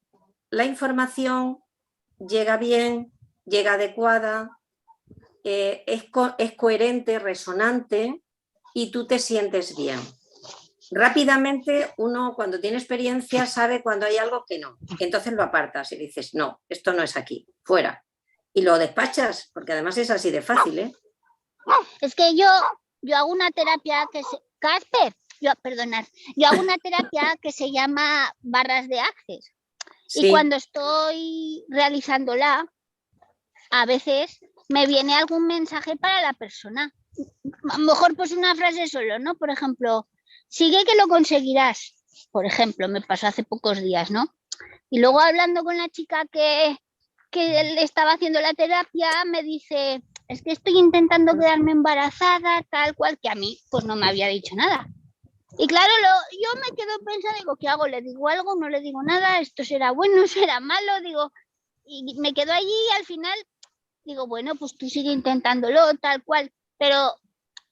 la información llega bien, llega adecuada, es coherente, resonante y tú te sientes bien. Rápidamente uno cuando tiene experiencia sabe cuando hay algo que no, entonces lo apartas y dices, no, esto no es aquí, fuera. Y lo despachas, porque además es así de fácil, ¿eh? Es que yo hago una terapia que se... Casper, yo hago una terapia que se llama barras de Access. Sí. Y cuando estoy realizándola, a veces me viene algún mensaje para la persona. A lo mejor pues una frase solo, ¿no? Por ejemplo, sigue que lo conseguirás. Por ejemplo, me pasó hace pocos días, ¿no? Y luego hablando con la chica que le estaba haciendo la terapia, me dice, es que estoy intentando quedarme embarazada, tal cual, que a mí pues no me había dicho nada. Y claro, yo me quedo pensando, digo, ¿qué hago? ¿Le digo algo? ¿No le digo nada? ¿Esto será bueno? ¿Será malo? Digo, y me quedo allí y al final digo, bueno, pues tú sigue intentándolo, tal cual. Pero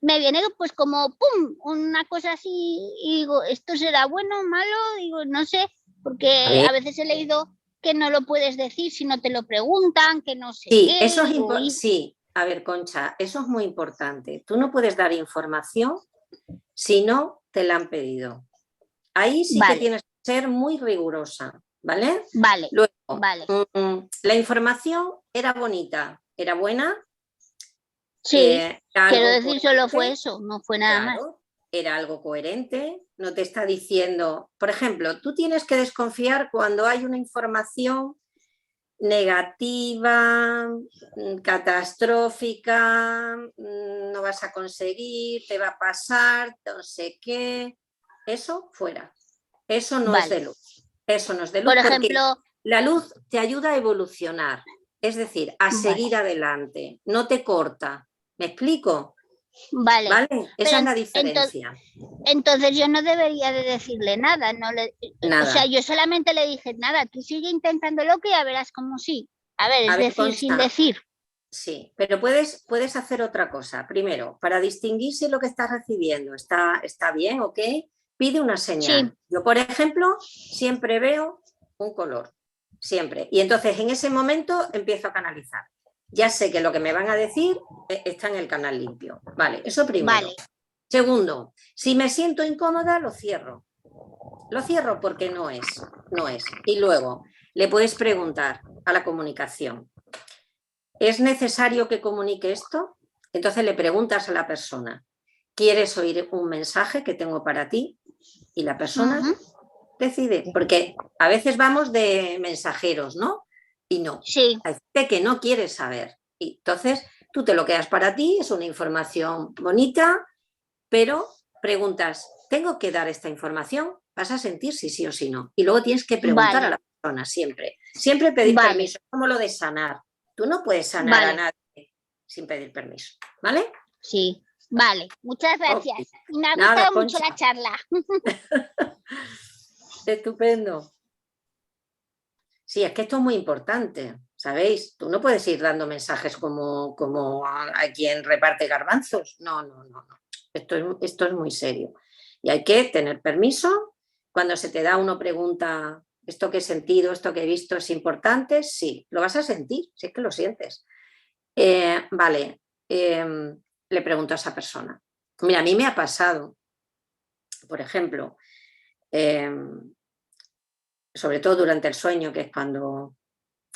me viene pues como, ¡pum!, una cosa así y digo, ¿esto será bueno o malo? Digo, no sé, porque a veces he leído que no lo puedes decir si no te lo preguntan, que no sé sí, qué. Eso es sí, a ver, Concha, eso es muy importante. Tú no puedes dar información si no te la han pedido. Ahí sí que tienes que ser muy rigurosa, ¿vale? Vale. Luego, vale. La información era bonita, era buena. Sí, quiero decir, solo fue eso, no fue nada más. Era algo coherente, no te está diciendo, por ejemplo, tú tienes que desconfiar cuando hay una información negativa, catastrófica, no vas a conseguir, te va a pasar, no sé qué, eso fuera. Eso no es de luz. Eso no es de luz. Por porque ejemplo, la luz te ayuda a evolucionar, es decir, a seguir adelante, no te corta. ¿Me explico? Vale. Esa es la diferencia. Entonces yo no debería de decirle nada, nada. O sea, yo solamente le dije, nada, tú sigue intentándolo que ya verás cómo sí. A ver, es decir, consta, sin decir. Sí, pero puedes hacer otra cosa. Primero, para distinguir si lo que estás recibiendo está bien, ¿ok? Pide una señal. Sí. Yo, por ejemplo, siempre veo un color, siempre. Y entonces en ese momento empiezo a canalizar. Ya sé que lo que me van a decir está en el canal limpio. Vale, eso primero. Vale. Segundo, si me siento incómoda, lo cierro. Lo cierro porque no es. Y luego le puedes preguntar a la comunicación, ¿es necesario que comunique esto? Entonces le preguntas a la persona, ¿quieres oír un mensaje que tengo para ti? Y la persona decide, porque a veces vamos de mensajeros, ¿no? Y no. Sí. Hay gente que no quiere saber. Y entonces tú te lo quedas para ti, es una información bonita, pero preguntas, ¿tengo que dar esta información? Vas a sentir si sí o si no. Y luego tienes que preguntar a la persona siempre. Siempre pedir permiso, como lo de sanar. Tú no puedes sanar a nadie sin pedir permiso, ¿vale? Sí, vale. Muchas gracias. Okay. Me ha gustado mucho la charla. Estupendo. Sí, es que esto es muy importante, ¿sabéis? Tú no puedes ir dando mensajes como a quien reparte garbanzos. No. Esto es muy serio. Y hay que tener permiso. Cuando se te da, uno pregunta, ¿esto que he sentido, esto que he visto es importante? Sí, lo vas a sentir, si es que lo sientes. Vale, le pregunto a esa persona. Mira, a mí me ha pasado, por ejemplo, sobre todo durante el sueño, que es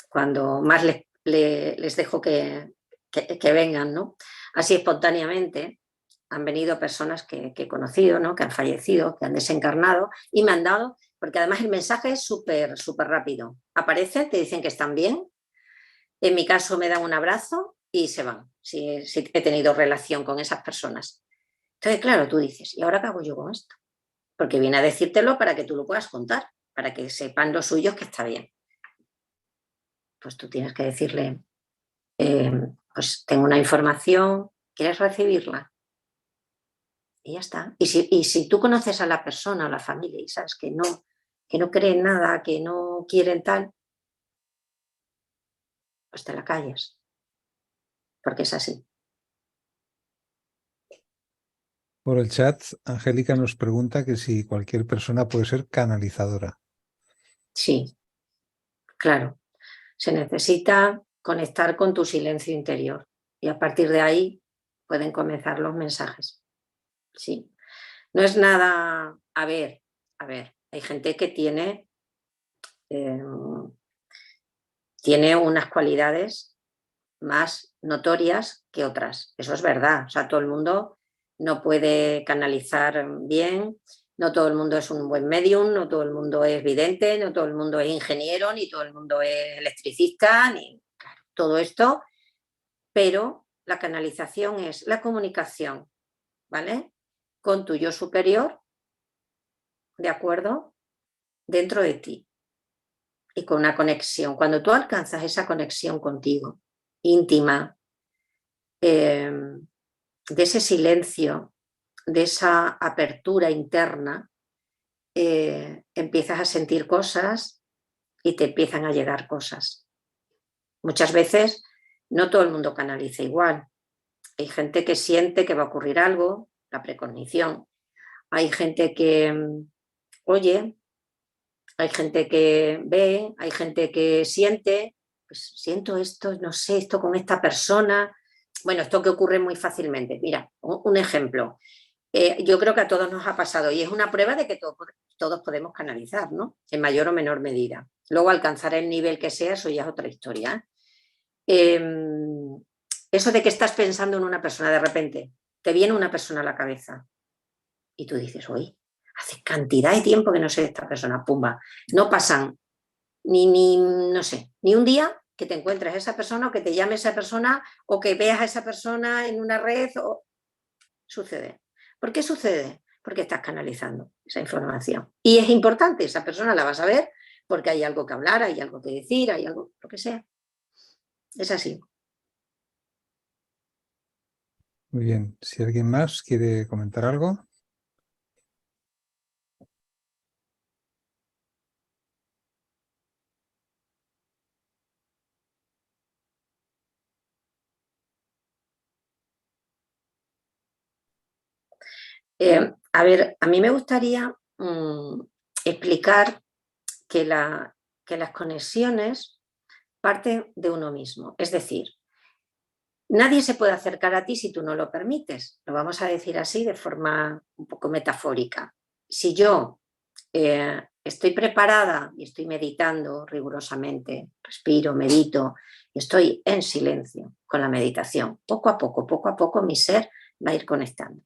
cuando más les dejo que vengan, ¿no? Así espontáneamente han venido personas que he conocido, ¿no? Que han fallecido, que han desencarnado y me han dado, porque además el mensaje es súper rápido. Aparecen, te dicen que están bien, en mi caso me dan un abrazo y se van, si he tenido relación con esas personas. Entonces, claro, tú dices, ¿y ahora qué hago yo con esto? Porque viene a decírtelo para que tú lo puedas contar, para que sepan los suyos que está bien. Pues tú tienes que decirle, pues tengo una información, ¿quieres recibirla? Y ya está. Y si tú conoces a la persona, a la familia, y sabes que no creen nada, que no quieren tal, pues te la calles. Porque es así. Por el chat, Angélica nos pregunta que si cualquier persona puede ser canalizadora. Sí, claro. Se necesita conectar con tu silencio interior y a partir de ahí pueden comenzar los mensajes. Sí. No es nada... A ver, hay gente que tiene unas cualidades más notorias que otras. Eso es verdad. O sea, todo el mundo no puede canalizar bien, no todo el mundo es un buen medium, no todo el mundo es vidente, no todo el mundo es ingeniero, ni todo el mundo es electricista, ni claro, todo esto, pero la canalización es la comunicación, ¿vale? Con tu yo superior, ¿de acuerdo? Dentro de ti. Y con una conexión. Cuando tú alcanzas esa conexión contigo, íntima, de ese silencio, de esa apertura interna, empiezas a sentir cosas y te empiezan a llegar cosas. Muchas veces no todo el mundo canaliza igual. Hay gente que siente que va a ocurrir algo, la precognición. Hay gente que oye, hay gente que ve, hay gente que siente, pues siento esto, no sé, esto con esta persona. Bueno, esto que ocurre muy fácilmente. Mira, un ejemplo. Yo creo que a todos nos ha pasado y es una prueba de que todos podemos canalizar, ¿no? En mayor o menor medida. Luego alcanzar el nivel que sea, eso ya es otra historia. Eso de que estás pensando en una persona, de repente te viene una persona a la cabeza y tú dices, oye, hace cantidad de tiempo que no sé de esta persona, pumba. No pasan no sé, ni un día que te encuentres a esa persona o que te llame esa persona o que veas a esa persona en una red. Sucede. ¿Por qué sucede? porque estás canalizando esa información. Y es importante, esa persona la va a saber porque hay algo que hablar, hay algo que decir, hay algo, lo que sea. Es así. Muy bien. Si alguien más quiere comentar algo. A ver, a mí me gustaría explicar que las conexiones parten de uno mismo. Es decir, nadie se puede acercar a ti si tú no lo permites. Lo vamos a decir así de forma un poco metafórica. Si yo estoy preparada y estoy meditando rigurosamente, respiro, medito, y estoy en silencio con la meditación, poco a poco mi ser va a ir conectando.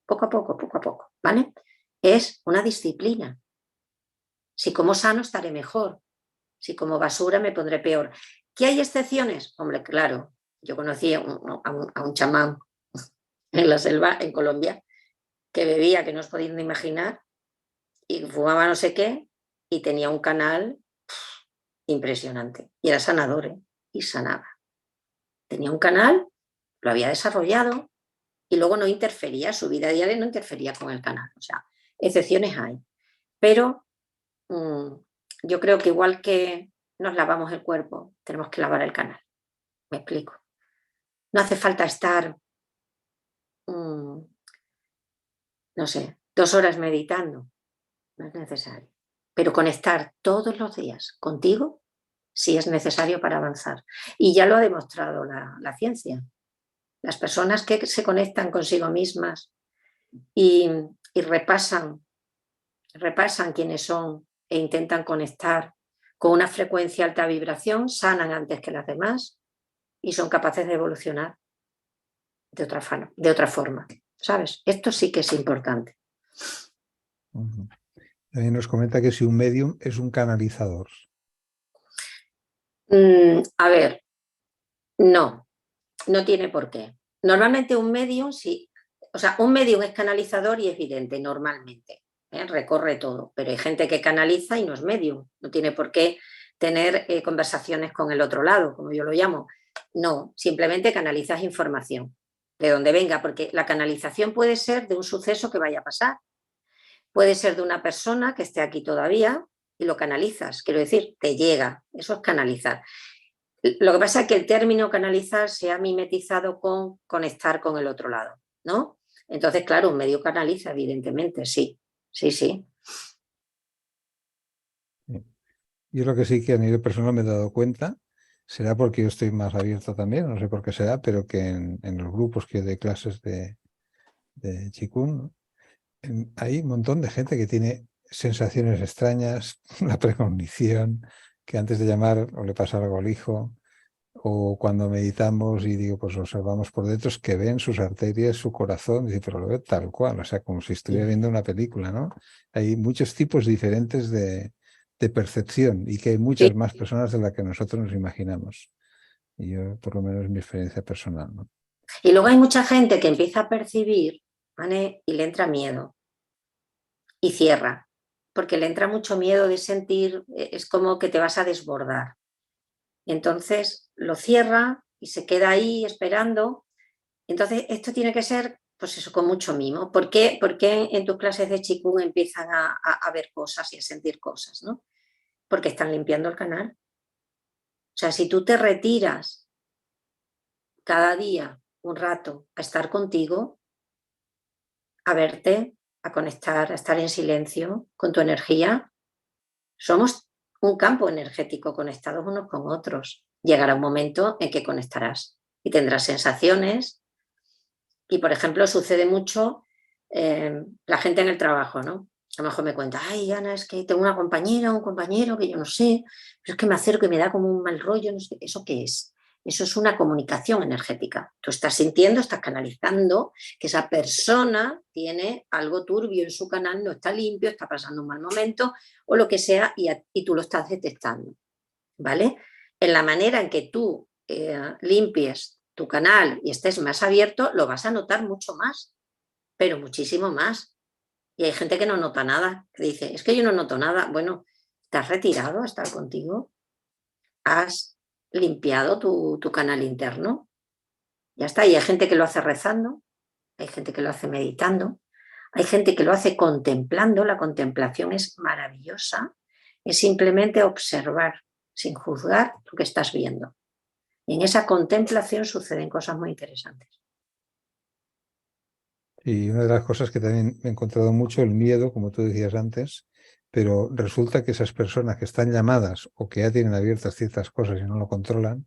Poco a poco, ¿vale? Es una disciplina. Si como sano estaré mejor, si como basura me pondré peor. ¿Qué hay excepciones? Hombre, claro, yo conocí a un chamán en la selva, en Colombia, que bebía, que no os podéis imaginar, y fumaba no sé qué, y tenía un canal impresionante. Y era sanador, ¿eh? Y sanaba. Tenía un canal, lo había desarrollado, y luego no interfería, su vida diaria no interfería con el canal. O sea, excepciones hay. Pero yo creo que igual que nos lavamos el cuerpo, tenemos que lavar el canal. Me explico. No hace falta estar, no sé, 2 horas meditando. No es necesario. Pero conectar todos los días contigo sí es necesario para avanzar. Y ya lo ha demostrado la ciencia. Las personas que se conectan consigo mismas y repasan quiénes son e intentan conectar con una frecuencia alta vibración, sanan antes que las demás y son capaces de evolucionar de otra forma, ¿sabes? Esto sí que es importante. También nos comenta que si un medium es un canalizador. A ver, no tiene por qué. Normalmente un medium sí, o sea, un medium es canalizador y es vidente, normalmente. Recorre todo, pero hay gente que canaliza y no es medium, no tiene por qué tener conversaciones con el otro lado, como yo lo llamo. No, simplemente canalizas información de donde venga, porque la canalización puede ser de un suceso que vaya a pasar, puede ser de una persona que esté aquí todavía y lo canalizas, quiero decir, te llega, eso es canalizar. Lo que pasa es que el término canalizar se ha mimetizado con conectar con el otro lado, ¿no? Entonces, claro, un medio canaliza, evidentemente, sí. Yo lo que sí que a nivel personal me he dado cuenta, será porque yo estoy más abierto también, no sé por qué será, pero que en los grupos que doy clases de Qigong, hay un montón de gente que tiene sensaciones extrañas, la precognición, que antes de llamar o le pasa algo al hijo, o cuando meditamos y digo, pues observamos por dentro, es que ven sus arterias, su corazón, y dice, pero lo veo tal cual, o sea, como si estuviera viendo una película, ¿no? Hay muchos tipos diferentes de percepción y que hay muchas más personas de las que nosotros nos imaginamos. Y yo, por lo menos, es mi experiencia personal, ¿no? Y luego hay mucha gente que empieza a percibir, ¿vale? Y le entra miedo y cierra, porque le entra mucho miedo de sentir, es como que te vas a desbordar. Entonces lo cierra y se queda ahí esperando. Entonces esto tiene que ser, pues eso, con mucho mimo. ¿Por qué en tus clases de Qigong empiezan a ver cosas y a sentir cosas, ¿no? Porque están limpiando el canal. O sea, si tú te retiras cada día un rato a estar contigo, a verte, a conectar, a estar en silencio con tu energía, somos un campo energético conectados unos con otros. Llegará un momento en que conectarás y tendrás sensaciones. Y, por ejemplo, sucede mucho la gente en el trabajo, ¿no? A lo mejor me cuenta, ay, Ana, es que tengo una compañera o un compañero que yo no sé, pero es que me acerco y me da como un mal rollo, no sé, ¿eso qué es? Eso es una comunicación energética. Tú estás sintiendo, estás canalizando que esa persona tiene algo turbio en su canal, no está limpio, está pasando un mal momento o lo que sea y tú lo estás detectando, ¿vale? En la manera en que tú limpies tu canal y estés más abierto, lo vas a notar mucho más, pero muchísimo más. Y hay gente que no nota nada, que dice, es que yo no noto nada. Bueno, ¿te has retirado a estar contigo? ¿Has limpiado tu canal interno? Ya está. Y hay gente que lo hace rezando, hay gente que lo hace meditando, hay gente que lo hace contemplando. La contemplación es maravillosa. Es simplemente observar, sin juzgar lo que estás viendo. Y en esa contemplación suceden cosas muy interesantes. Y una de las cosas que también he encontrado mucho, el miedo, como tú decías antes, pero resulta que esas personas que están llamadas o que ya tienen abiertas ciertas cosas y no lo controlan,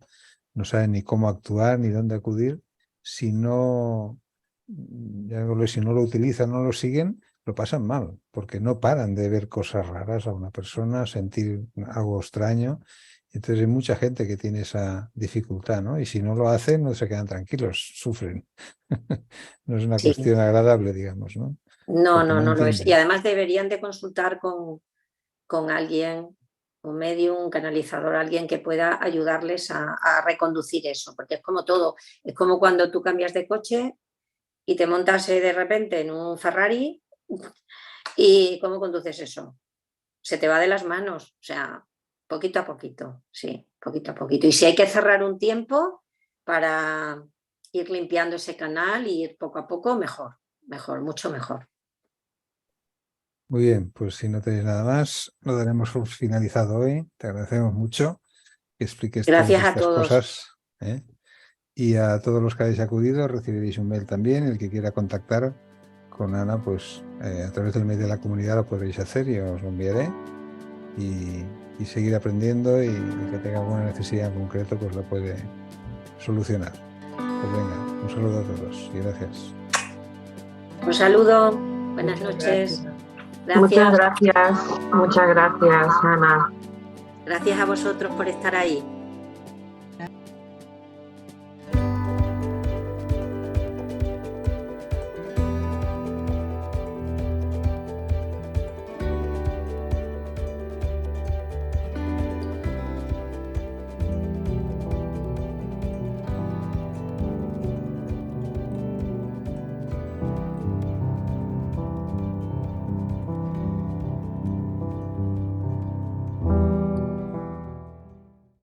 no saben ni cómo actuar ni dónde acudir, si no, si no lo utilizan, no lo siguen, lo pasan mal, porque no paran de ver cosas raras a una persona, sentir algo extraño. Entonces hay mucha gente que tiene esa dificultad, ¿no? Y si no lo hacen, no se quedan tranquilos, sufren. No es una Sí. cuestión agradable, digamos, ¿no? No, Porque no, no lo es. entienden. Y además deberían de consultar con alguien, un medium, un canalizador, alguien que pueda ayudarles a reconducir eso, porque es como todo. Es como cuando tú cambias de coche y te montas de repente en un Ferrari y ¿cómo conduces eso? Se te va de las manos, o sea, poquito a poquito, sí, poquito a poquito. Y si hay que cerrar un tiempo para ir limpiando ese canal y ir poco a poco, mejor, mejor, mucho mejor. Muy bien, pues si no tenéis nada más, lo daremos por finalizado hoy. Te agradecemos mucho que expliques todas Gracias a estas todos. cosas, ¿eh? Y a todos los que habéis acudido recibiréis un mail también. El que quiera contactar con Ana, pues a través del mail de la comunidad lo podréis hacer y os lo enviaré. Y seguir aprendiendo, y el que tenga alguna necesidad en concreto, pues la puede solucionar. Pues venga, un saludo a todos y gracias. Un saludo, buenas noches. Muchas gracias, Ana. Gracias a vosotros por estar ahí.